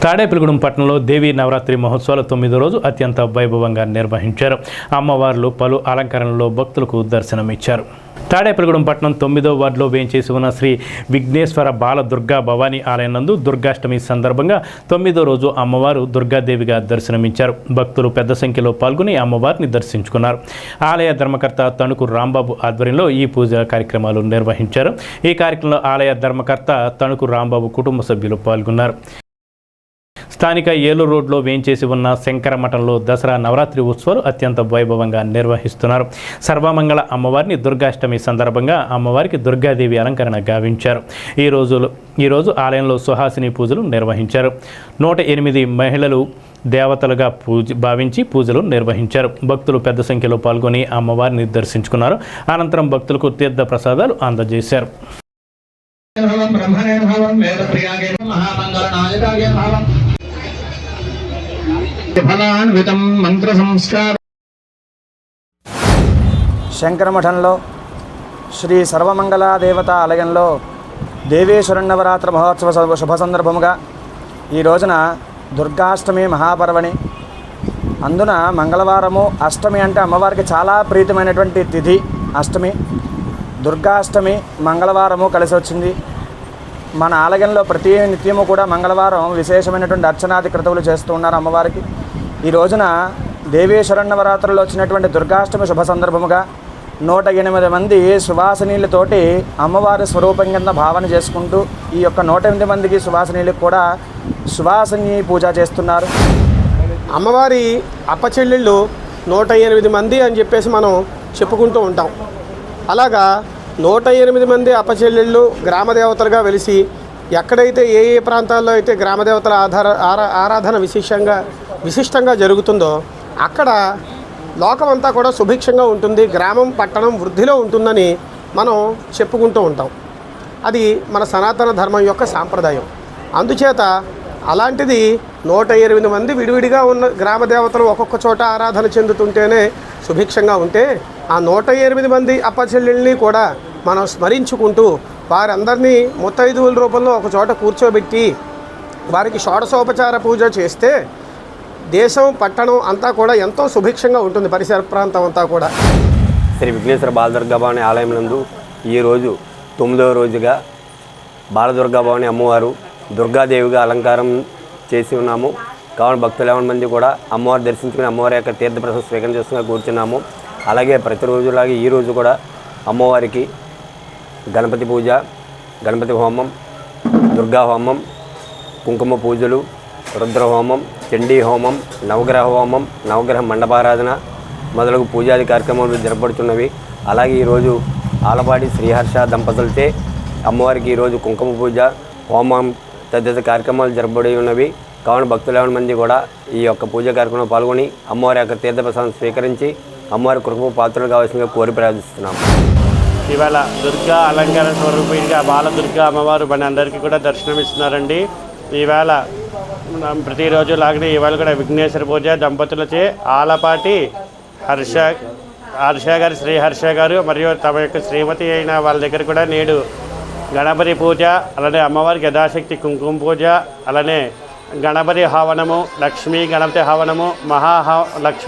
తాడేపల్లిగూడెం పట్టణంలో దేవీ నవరాత్రి మహోత్సవాలు 9వ రోజు అత్యంత వైభవంగా నిర్వహించారు. అమ్మవార్లు పలు అలంకరణలో భక్తులకు దర్శనమిచ్చారు. తాడేపల్లిగూడెం పట్టణం 9వ వార్డులో వేంచేసి ఉన్న శ్రీ విఘ్నేశ్వర బాల దుర్గా భవానీ ఆలయం నందు దుర్గాష్టమి సందర్భంగా 9వ రోజు అమ్మవారు దుర్గాదేవిగా దర్శనమిచ్చారు. భక్తులు పెద్ద సంఖ్యలో పాల్గొని అమ్మవారిని దర్శించుకున్నారు. ఆలయ ధర్మకర్త తణుకు రాంబాబు ఆధ్వర్యంలో ఈ పూజా కార్యక్రమాలు నిర్వహించారు. ఈ కార్యక్రమంలో ఆలయ ధర్మకర్త తణుకు రాంబాబు కుటుంబ సభ్యులు పాల్గొన్నారు. స్థానిక ఏలూరు రోడ్లో వేంచేసి ఉన్న శంకర మఠంలో దసరా నవరాత్రి ఉత్సవాలు అత్యంత వైభవంగా నిర్వహిస్తున్నారు. సర్వమంగళ అమ్మవారిని దుర్గాష్టమి సందర్భంగా అమ్మవారికి దుర్గాదేవి అలంకరణ గావించారు. ఈరోజు ఆలయంలో సుహాసిని పూజలు నిర్వహించారు. 108 మహిళలు దేవతలుగా భావించి పూజలు నిర్వహించారు. భక్తులు పెద్ద సంఖ్యలో పాల్గొని అమ్మవారిని దర్శించుకున్నారు. అనంతరం భక్తులకు తీర్థ ప్రసాదాలు అందజేశారు. శంకరమఠంలో శ్రీ సర్వమంగళ దేవత ఆలయంలో దేవీశ్వరన్నవరాత్రి మహోత్సవ శుభ సందర్భముగా ఈ రోజున దుర్గాష్టమి మహాపర్వణి. అందున మంగళవారము అష్టమి అంటే అమ్మవారికి చాలా ప్రీతమైనటువంటి తిథి అష్టమి. దుర్గాష్టమి మంగళవారము కలిసి వచ్చింది. మన ఆలయంలో ప్రతి నిత్యము కూడా మంగళవారం విశేషమైనటువంటి అర్చనాది క్రతువులు చేస్తూ ఉన్నారు అమ్మవారికి. ఈ రోజున దేవీ శరన్నవరాత్రుల్లో వచ్చినటువంటి దుర్గాష్టమి శుభ సందర్భముగా 108 మంది సువాసినీలతోటి అమ్మవారి స్వరూపం కింద భావన చేసుకుంటూ ఈ యొక్క 108 మందికి సువాసినీలకు కూడా సువాసిని పూజ చేస్తున్నారు. అమ్మవారి అప్పచెల్లెళ్ళు 108 మంది అని చెప్పేసి మనం చెప్పుకుంటూ ఉంటాం. అలాగా 108 మంది అప్పచెల్లెళ్ళు గ్రామదేవతలుగా వెలిసి ఎక్కడైతే ఏ ఏ ప్రాంతాల్లో అయితే గ్రామదేవతల ఆరాధన విశిష్టంగా జరుగుతుందో అక్కడ లోకమంతా కూడా సుభిక్షంగా ఉంటుంది, గ్రామం పట్టణం వృద్ధిలో ఉంటుందని మనం చెప్పుకుంటూ ఉంటాం. అది మన సనాతన ధర్మం యొక్క సాంప్రదాయం. అందుచేత అలాంటిది 108 మంది విడివిడిగా ఉన్న గ్రామ దేవతలు ఒక్కొక్క చోట ఆరాధన చెందుతుంటేనే సుభిక్షంగా ఉంటే ఆ 108 మంది అప్పచెల్లెల్ని కూడా మనం స్మరించుకుంటూ వారందరినీ ముత్తైదువుల రూపంలో ఒక చోట కూర్చోబెట్టి వారికి షోడశోపచార పూజ చేస్తే దేశం పట్టణం అంతా కూడా ఎంతో సుభిక్షంగా ఉంటుంది, పరిసర ప్రాంతం అంతా కూడా. శ్రీ విఘ్నేశ్వర బాలదుర్గాభవాని ఆలయం నందు ఈరోజు 9వ రోజుగా బాలదుర్గాభవాని అమ్మవారు దుర్గాదేవిగా అలంకారం చేసి ఉన్నాము. కావున భక్తులు 11 మంది కూడా అమ్మవారు దర్శించుకుని అమ్మవారి యొక్క తీర్థప్రసాదం స్వీకరణ చేస్తున్నా కూర్చున్నాము. అలాగే ప్రతిరోజులాగే ఈరోజు కూడా అమ్మవారికి గణపతి పూజ, గణపతి హోమం, దుర్గా హోమం, కుంకుమ పూజలు, రుద్రహోమం, చండీ హోమం, నవగ్రహ హోమం, నవగ్రహ మండపారాధన మొదలగు పూజాది కార్యక్రమాలు జరపడుతున్నవి. అలాగే ఈరోజు ఆలపాటి శ్రీహర్ష దంపతులచే అమ్మవారికి ఈరోజు కుంకుమ పూజ, హోమం తదితర కార్యక్రమాలు జరపబడి ఉన్నవి. కావున భక్తులు 11 మంది కూడా ఈ యొక్క పూజా కార్యక్రమంలో పాల్గొని అమ్మవారి యొక్క తీర్థప్రసాదం స్వీకరించి అమ్మవారి కృపకు పాత్రలు కావాల్సిందిగా కోరి ప్రార్థిస్తున్నాము. ఇవాళ దుర్గా అలంకార స్వరూపిగా బాలదుర్గా అమ్మవారు మన అందరికీ కూడా దర్శనమిస్తున్నారండి. ఈవేళ ప్రతిరోజు లాగానే ఇవాళ కూడా విఘ్నేశ్వర పూజ దంపతులచే ఆలపాటి హర్ష గారు, శ్రీ హర్ష గారు మరియు తమ యొక్క శ్రీమతి అయిన వాళ్ళ దగ్గర కూడా నేడు గణపతి పూజ, అలానే అమ్మవారికి యథాశక్తి కుంకుమ పూజ, అలానే గణపతి హవనము, లక్ష్మీ గణపతి హవనము,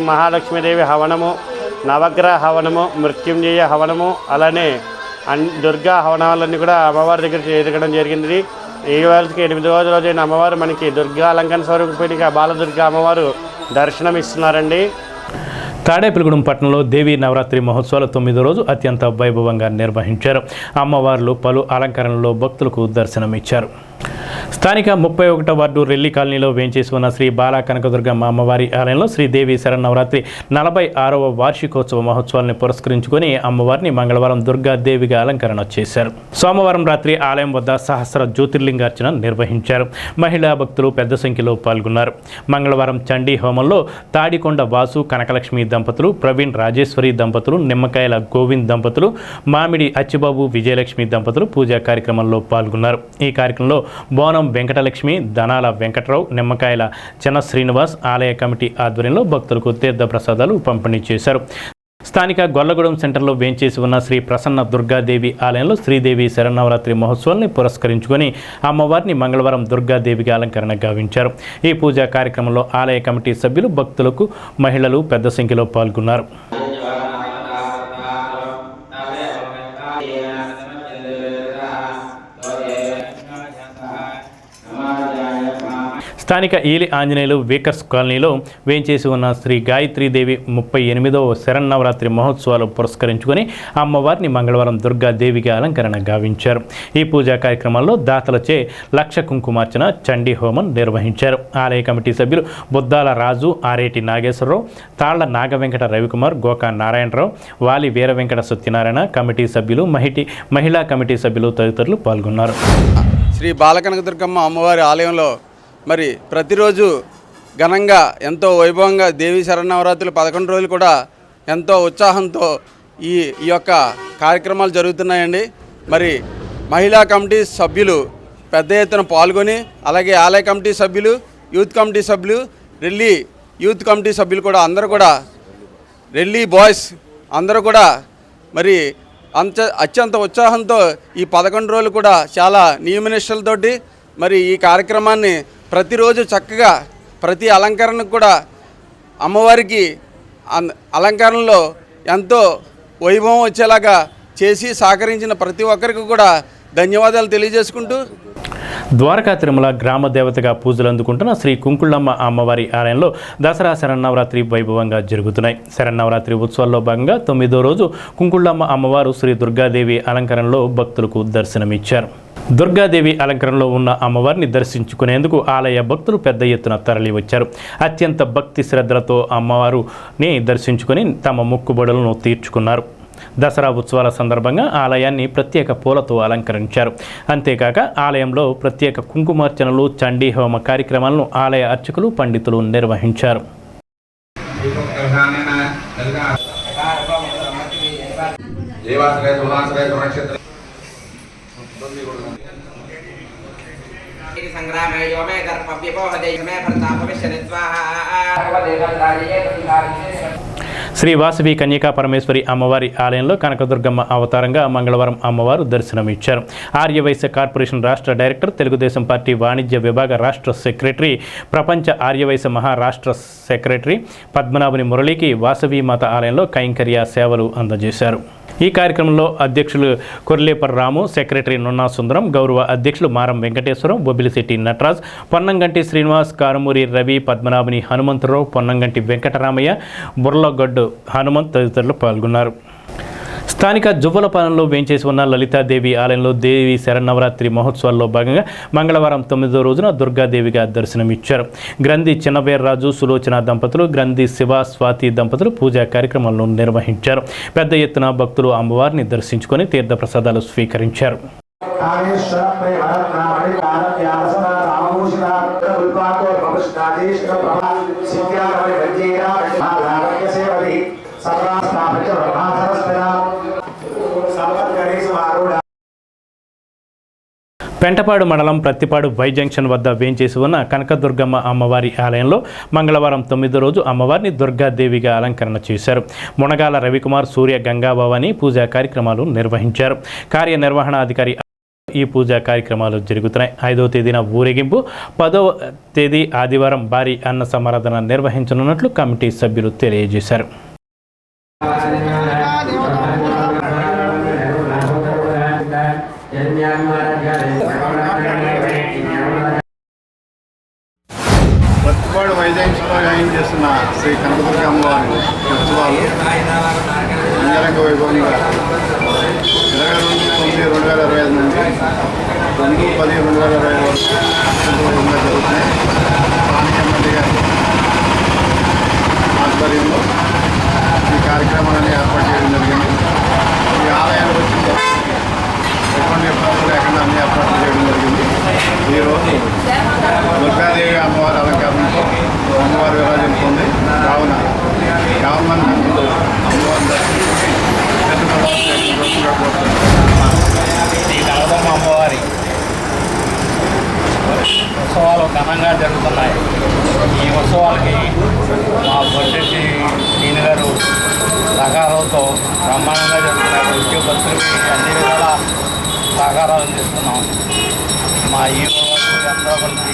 మహాలక్ష్మీదేవి హవనము, నవగ్రహ హవనము, మృత్యుంజయ హవనము, అలానే దుర్గా హవనాలన్నీ కూడా అమ్మవారి దగ్గర ఎదగడం జరిగింది. ఈ వాళ్ళకి 8వ రోజైన అమ్మవారు మనకి దుర్గా అలంకరణ స్వరూపిణిగా బాలదుర్గా అమ్మవారు దర్శనం ఇస్తున్నారండి. తాడేపల్లిగూడెం పట్టణంలో దేవీ నవరాత్రి మహోత్సవాలు 9వ రోజు అత్యంత వైభవంగా నిర్వహించారు. అమ్మవార్లు పలు అలంకరణలో భక్తులకు దర్శనమిచ్చారు. స్థానిక 31వ వార్డు రెల్లి కాలనీలో వేంచేసి ఉన్న శ్రీ బాలా కనకదుర్గమ్మ అమ్మవారి ఆలయంలో శ్రీదేవి శరన్నవరాత్రి 46వ వార్షికోత్సవ మహోత్సవాలను పురస్కరించుకొని అమ్మవారిని మంగళవారం దుర్గాదేవిగా అలంకరణ చేశారు. సోమవారం రాత్రి ఆలయం వద్ద సహస్ర జ్యోతిర్లింగార్చన నిర్వహించారు. మహిళా భక్తులు పెద్ద సంఖ్యలో పాల్గొన్నారు. మంగళవారం చండీ హోమంలో తాడికొండ వాసు కనకలక్ష్మి దంపతులు, ప్రవీణ్ రాజేశ్వరి దంపతులు, నిమ్మకాయల గోవింద్ దంపతులు, మామిడి అచ్చిబాబు విజయలక్ష్మి దంపతులు పూజా కార్యక్రమంలో పాల్గొన్నారు. ఈ కార్యక్రమంలో బోనం వెంకటలక్ష్మి, ధనాల వెంకట్రావు, నిమ్మకాయల చిన్న శ్రీనివాస్ ఆలయ కమిటీ ఆధ్వర్యంలో భక్తులకు తీర్థ ప్రసాదాలు పంపిణీ చేశారు. స్థానిక గొల్లగూడెం సెంటర్లో వేంచేసి ఉన్న శ్రీ ప్రసన్న దుర్గాదేవి ఆలయంలో శ్రీదేవి శరన్నవరాత్రి మహోత్సవాన్ని పురస్కరించుకొని అమ్మవారిని మంగళవారం దుర్గాదేవిగా అలంకరణ గావించారు. ఈ పూజా కార్యక్రమంలో ఆలయ కమిటీ సభ్యులు, భక్తులకు మహిళలు పెద్ద సంఖ్యలో పాల్గొన్నారు. స్థానిక ఈలి ఆంజనేయులు వీకర్స్ కాలనీలో వేంచేసి ఉన్న శ్రీ గాయత్రీదేవి 38వ శరన్నవరాత్రి మహోత్సవాలు పురస్కరించుకొని అమ్మవారిని మంగళవారం దుర్గాదేవిగా అలంకరణ గావించారు. ఈ పూజా కార్యక్రమాల్లో దాతలచే లక్ష కుంకుమార్చన, చండీ హోమం నిర్వహించారు. ఆలయ కమిటీ సభ్యులు బుద్దాల రాజు, ఆరేటి నాగేశ్వరరావు, తాళ్ల నాగవెంకట రవికుమార్, గోకా నారాయణరావు, వాలి వీర వెంకట సత్యనారాయణ, కమిటీ సభ్యులు, మహిళా కమిటీ సభ్యులు తదితరులు పాల్గొన్నారు. శ్రీ బాలకనకదుర్గమ్మ అమ్మవారి ఆలయంలో మరి ప్రతిరోజు ఘనంగా ఎంతో వైభవంగా దేవీ శరన్నవరాత్రులు 11 రోజులు కూడా ఎంతో ఉత్సాహంతో ఈ యొక్క కార్యక్రమాలు జరుగుతున్నాయండి. మరి మహిళా కమిటీ సభ్యులు పెద్ద ఎత్తున పాల్గొని, అలాగే ఆలయ కమిటీ సభ్యులు, యూత్ కమిటీ సభ్యులు, రెల్లీ యూత్ కమిటీ సభ్యులు కూడా అందరూ కూడా, రెల్లీ బాయ్స్ అందరూ కూడా మరి అత్యంత ఉత్సాహంతో ఈ 11 రోజులు కూడా చాలా నియమనిష్టలతోటి మరి ఈ కార్యక్రమాన్ని ప్రతిరోజు చక్కగా ప్రతి అలంకరణకు కూడా అమ్మవారికి అలంకరణలో ఎంతో వైభవం వచ్చేలాగా చేసి సహకరించిన ప్రతి ఒక్కరికి కూడా ధన్యవాదాలు తెలియజేసుకుంటూ, ద్వారకా తిరుమల గ్రామ దేవతగా పూజలు అందుకుంటున్న శ్రీ కుంకుళ్ళమ్మ అమ్మవారి ఆలయంలో దసరా శరన్నవరాత్రి వైభవంగా జరుగుతున్నాయి. శరన్నవరాత్రి ఉత్సవాల్లో భాగంగా 9వ రోజు కుంకుళ్ళమ్మ అమ్మవారు శ్రీ దుర్గాదేవి అలంకరణలో భక్తులకు దర్శనమిచ్చారు. దుర్గాదేవి అలంకరణలో ఉన్న అమ్మవారిని దర్శించుకునేందుకు ఆలయ భక్తులు పెద్ద ఎత్తున తరలి వచ్చారు. అత్యంత భక్తి శ్రద్ధలతో అమ్మవారిని దర్శించుకొని తమ మొక్కుబడులను తీర్చుకున్నారు. దసరా ఉత్సవాల సందర్భంగా ఆలయాన్ని ప్రత్యేక పూలతో అలంకరించారు. అంతేకాక ఆలయంలో ప్రత్యేక కుంకుమార్చనలు, చండీ హోమ కార్యక్రమాలను ఆలయ అర్చకులు, పండితులు నిర్వహించారు. శ్రీ వాసవి కన్యకా పరమేశ్వరి అమ్మవారి ఆలయంలో కనకదుర్గమ్మ అవతారంగా మంగళవారం అమ్మవారు దర్శనమిచ్చారు. ఆర్యవైశ్య కార్పొరేషన్ రాష్ట్ర డైరెక్టర్, తెలుగుదేశం పార్టీ వాణిజ్య విభాగ రాష్ట్ర సెక్రటరీ, ప్రపంచ ఆర్యవైశ్య మహారాష్ట్ర సెక్రటరీ పద్మనాభుని మురళికి వాసవి మాత ఆలయంలో కైంకర్య సేవలు అందజేశారు. ఈ కార్యక్రమంలో అధ్యక్షులు కొర్లేపర్ రాము, సెక్రటరీ నున్నా సుందరం, గౌరవ అధ్యక్షులు మారం వెంకటేశ్వరం, బొబ్బిలిశెట్టి నటరాజ్, పొన్నంగంటి శ్రీనివాస్, కారుమూరి రవి, పద్మనాభుని హనుమంతరావు, పొన్నంగంటి వెంకటరామయ్య, బుర్లగొడ్డు హనుమంత్ తదితరులు పాల్గొన్నారు. స్థానిక జువ్వలపాలెంలో వేంచేసి ఉన్న లలితాదేవి ఆలయంలో దేవి శరన్నవరాత్రి మహోత్సవాల్లో భాగంగా మంగళవారం 9వ రోజున దుర్గాదేవిగా దర్శనమిచ్చారు. గ్రంథి చిన్నవేర్రాజు, సులోచన దంపతులు, గ్రంథి శివ, స్వాతి దంపతులు పూజా కార్యక్రమాలను నిర్వహించారు. పెద్ద ఎత్తున భక్తులు అమ్మవారిని దర్శించుకొని తీర్థప్రసాదాలు స్వీకరించారు. పెంటపాడు మండలం ప్రత్తిపాడు వై జంక్షన్ వద్ద వేంచేసి ఉన్న కనకదుర్గమ్మ అమ్మవారి ఆలయంలో మంగళవారం 9వ రోజు అమ్మవారిని దుర్గాదేవిగా అలంకరణ చేశారు. మునగాల రవికుమార్, సూర్య, గంగాభవాని పూజా కార్యక్రమాలు నిర్వహించారు. కార్యనిర్వహణాధికారి ఈ పూజా కార్యక్రమాలు జరుగుతున్నాయి. 5వ తేదీన ఊరేగింపు, 10వ తేదీ ఆదివారం భారీ అన్న సమారాధన నిర్వహించనున్నట్లు కమిటీ సభ్యులు తెలియజేశారు. ప్రతిపాడు వైజాగ్లో గాయం చేస్తున్న శ్రీ కనకదుర్గ అమ్మవారి ఉత్సవాలు అంగరంగ వైభవంగా 22/9/2025 నుండి 2/10/2025 వరకు వైభవంగా జరుగుతున్నాయి. స్థానిక ఎమ్మెల్యే గారి ఆధ్వర్యంలో ఈ కార్యక్రమాలను ఏర్పాటు చేయడం జరిగింది. ఈ ఆలయానికి వచ్చిన ఎటువంటి ఇబ్బందులు లేకుండా అన్ని ఏర్పాట్లు చేయడం జరిగింది. ఈరోజు దుర్గాదేవి అమ్మవారి అలంకరణతో అమ్మవారి విరాజిల్లుతుంది. కావున యావన్ మంది అమ్మవారిని దర్శించుకుని ఈ కనకదుర్గమ్మ అమ్మవారి ఉత్సవాలు ఘనంగా జరుగుతున్నాయి. ఈ ఉత్సవాలకి మా బొడ్డెట్టి దీని గారు సహకారంతో బ్రహ్మాండంగా జరుగుతున్నాయి. ముఖ్య భక్తులకి అన్ని విధాల సహకారాలు అందిస్తున్నాం. మా ఈవో అందరూ కలిసి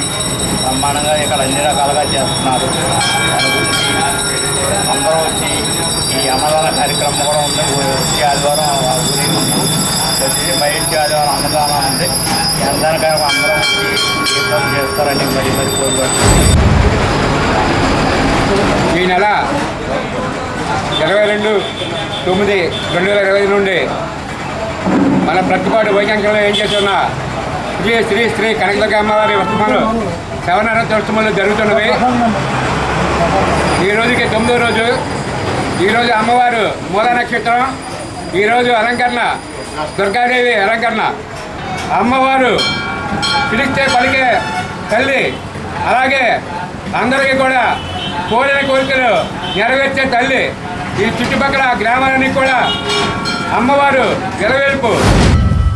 బ్రహ్మాండంగా ఇక్కడ అన్ని రకాలుగా చేస్తున్నారు. దాని గురించి అందరూ వచ్చి ఈ అన్నదాన కార్యక్రమం కూడా ఉంది. వచ్చే ఆదివారం ఊరి ముందు వచ్చి బయటికి ఆదివారం అన్నదానం ఉంది. ఈ అన్నదాన కార్యక్రమం అందరూ వచ్చి ఏర్పాటు చేస్తారని మరి కోరుకుంటున్నాం. ఈ నెల 22/9/2025 నుండి మన ప్రతిపాడు వైజాగ్లో ఏం చేస్తున్న శ్రీ కనకదుర్గ అమ్మవారి ఉత్సవాలు శవనవరాత్రి ఉత్సవాలు జరుగుతున్నవి. ఈ రోజుకి 9వ రోజు. ఈరోజు అమ్మవారు మూల నక్షత్రం. ఈరోజు అలంకరణ దుర్గాదేవి అలంకరణ. అమ్మవారు పిలిస్తే పలికే తల్లి. అలాగే అందరికీ కూడా కోరిన కోరికలు నెరవేర్చే తల్లి. ఈ చుట్టుపక్కల గ్రామాలన్నీ కూడా అమ్మవారు నెరవేర్పు.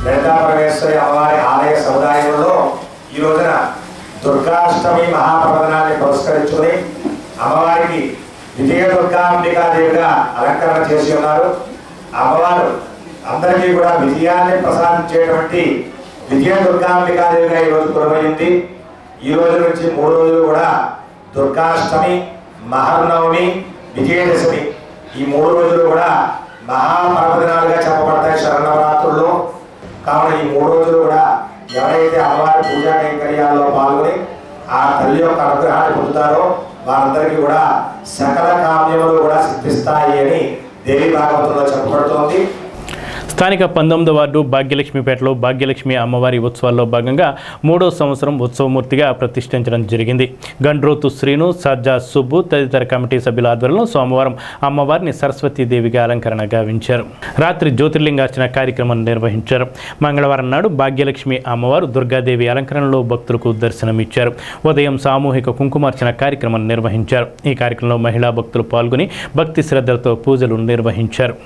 లలితాపరమేశ్వరి అమ్మవారి ఆలయ సముదాయంలో ఈ రోజున దుర్గాష్టమి మహాప్రవచనాన్ని పురస్కరించుకుని అమ్మవారికి విజయ దుర్గాంబికాదేవిగా అలంకరణ చేసి ఉన్నారు. అమ్మవారు అందరికీ కూడా విజయాన్ని ప్రసాదించేటువంటి విజయ దుర్గాంబికాదేవిగా ఈరోజు కొలువైంది. ఈ రోజు నుంచి 3 రోజులు కూడా దుర్గాష్టమి, మహర్నవమి, విజయదశమి ఈ 3 రోజులు కూడా మహాపర్వదినాలుగా చెప్పబడతాయి శరన్నవరాత్రుల్లో. కావున ఈ 3 రోజులు కూడా ఎవరైతే అమ్మవారి పూజా కైంకర్యాల్లో పాల్గొని ఆ తల్లి యొక్క అనుగ్రహాన్ని పొందుతారో వారందరికీ కూడా సకల కామ్యములు కూడా సిద్ధిస్తాయి అని దేవి భాగవతంలో చెప్పబడుతోంది. స్థానిక 19వ వార్డు భాగ్యలక్ష్మీపేటలో భాగ్యలక్ష్మి అమ్మవారి ఉత్సవాల్లో భాగంగా 3వ సంవత్సరం ఉత్సవమూర్తిగా ప్రతిష్ఠించడం జరిగింది. గండ్రోతు శ్రీను, సజ్జా సుబ్బు తదితర కమిటీ సభ్యుల ఆధ్వర్యంలో సోమవారం అమ్మవారిని సరస్వతీదేవిగా అలంకరణ గావించారు. రాత్రి జ్యోతిర్లింగార్చన కార్యక్రమం నిర్వహించారు. మంగళవారం నాడు భాగ్యలక్ష్మి అమ్మవారు దుర్గాదేవి అలంకరణలో భక్తులకు దర్శనమిచ్చారు. ఉదయం సామూహిక కుంకుమార్చన కార్యక్రమం నిర్వహించారు. ఈ కార్యక్రమంలో మహిళా భక్తులు పాల్గొని భక్తి శ్రద్ధలతో పూజలు నిర్వహించారు.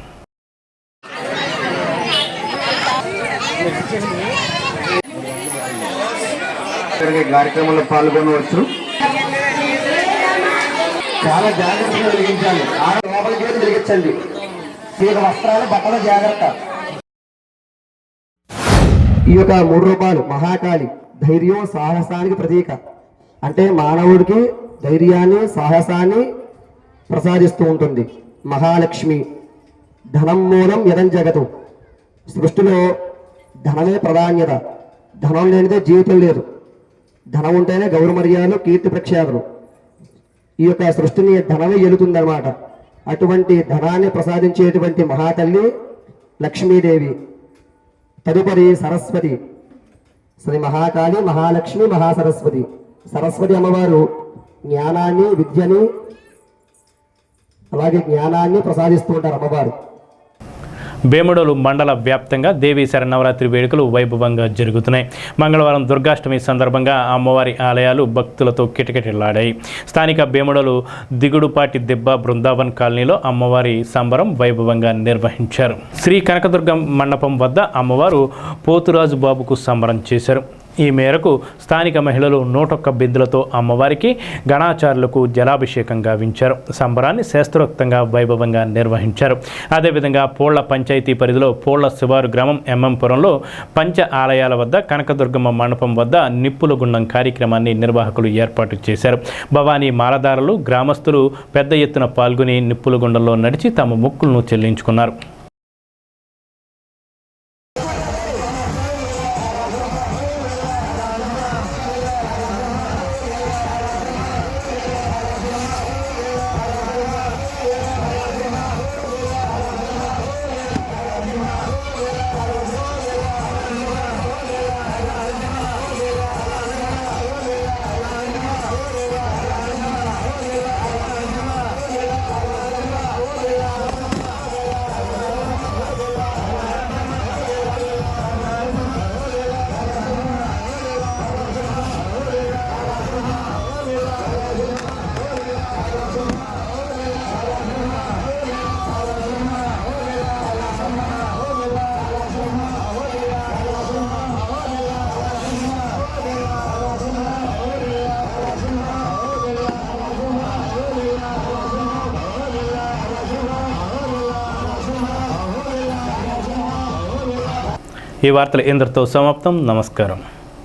కార్యక్రమంలో పాల్గొనవచ్చు. చాలా జాగ్రత్తగా వెలిగించాలి. లోపలికి వెలిగించండి. చీర వస్త్రాలు బట్టల జాగ్రత్త. ఈ యొక్క 3 రూపాయలు మహాకాళి ధైర్యం సాహసానికి ప్రతీక. అంటే మానవుడికి ధైర్యాన్ని సాహసాన్ని ప్రసాదిస్తూ ఉంటుంది. మహాలక్ష్మి ధనం మూలం యదం జగతు. సృష్టిలో ధనమే ప్రాధాన్యత. ధనం లేనిదే జీవితం లేదు. ధనం ఉంటేనే గౌరవ మర్యాదలు కీర్తి ప్రఖ్యాతులు. ఈ యొక్క సృష్టిని ధనమే ఎలుతుందన్నమాట. అటువంటి ధనాన్ని ప్రసాదించేటువంటి మహాతల్లి లక్ష్మీదేవి. తదుపరి సరస్వతి. శ్రీ మహాకాళి మహాలక్ష్మి మహాసరస్వతి. సరస్వతి అమ్మవారు జ్ఞానాన్ని విద్యని అలాగే జ్ఞానాన్ని ప్రసాదిస్తూ ఉంటారు అమ్మవారు. భీమడోలు మండల వ్యాప్తంగా దేవీ శరన్నవరాత్రి వేడుకలు వైభవంగా జరుగుతున్నాయి. మంగళవారం దుర్గాష్టమి సందర్భంగా అమ్మవారి ఆలయాలు భక్తులతో కిటకిటలాడాయి. స్థానిక భీమడోలు దిగుడుపాటి దెబ్బ బృందావన్ కాలనీలో అమ్మవారి సంబరం వైభవంగా నిర్వహించారు. శ్రీ కనకదుర్గ మండపం వద్ద అమ్మవారు పోతురాజు బాబుకు సంబరం చేశారు. ఈ మేరకు స్థానిక మహిళలు 101 బిందులతో అమ్మవారికి గణాచారులకు జలాభిషేకం గావించారు. సంబరాన్ని శాస్త్రోక్తంగా వైభవంగా నిర్వహించారు. అదేవిధంగా పోళ్ల పంచాయతీ పరిధిలో పోళ్ల శివారు గ్రామం ఎంఎంపురంలో పంచ ఆలయాల వద్ద కనకదుర్గమ్మ మండపం వద్ద నిప్పుల గుండం కార్యక్రమాన్ని నిర్వాహకులు ఏర్పాటు చేశారు. భవానీ మాలదారులు గ్రామస్తులు పెద్ద ఎత్తున పాల్గొని నిప్పుల గుండంలో నడిచి తమ మొక్కులను చెల్లించుకున్నారు. ఈ వార్తలు ఇంతటితో సమాప్తం. నమస్కారం.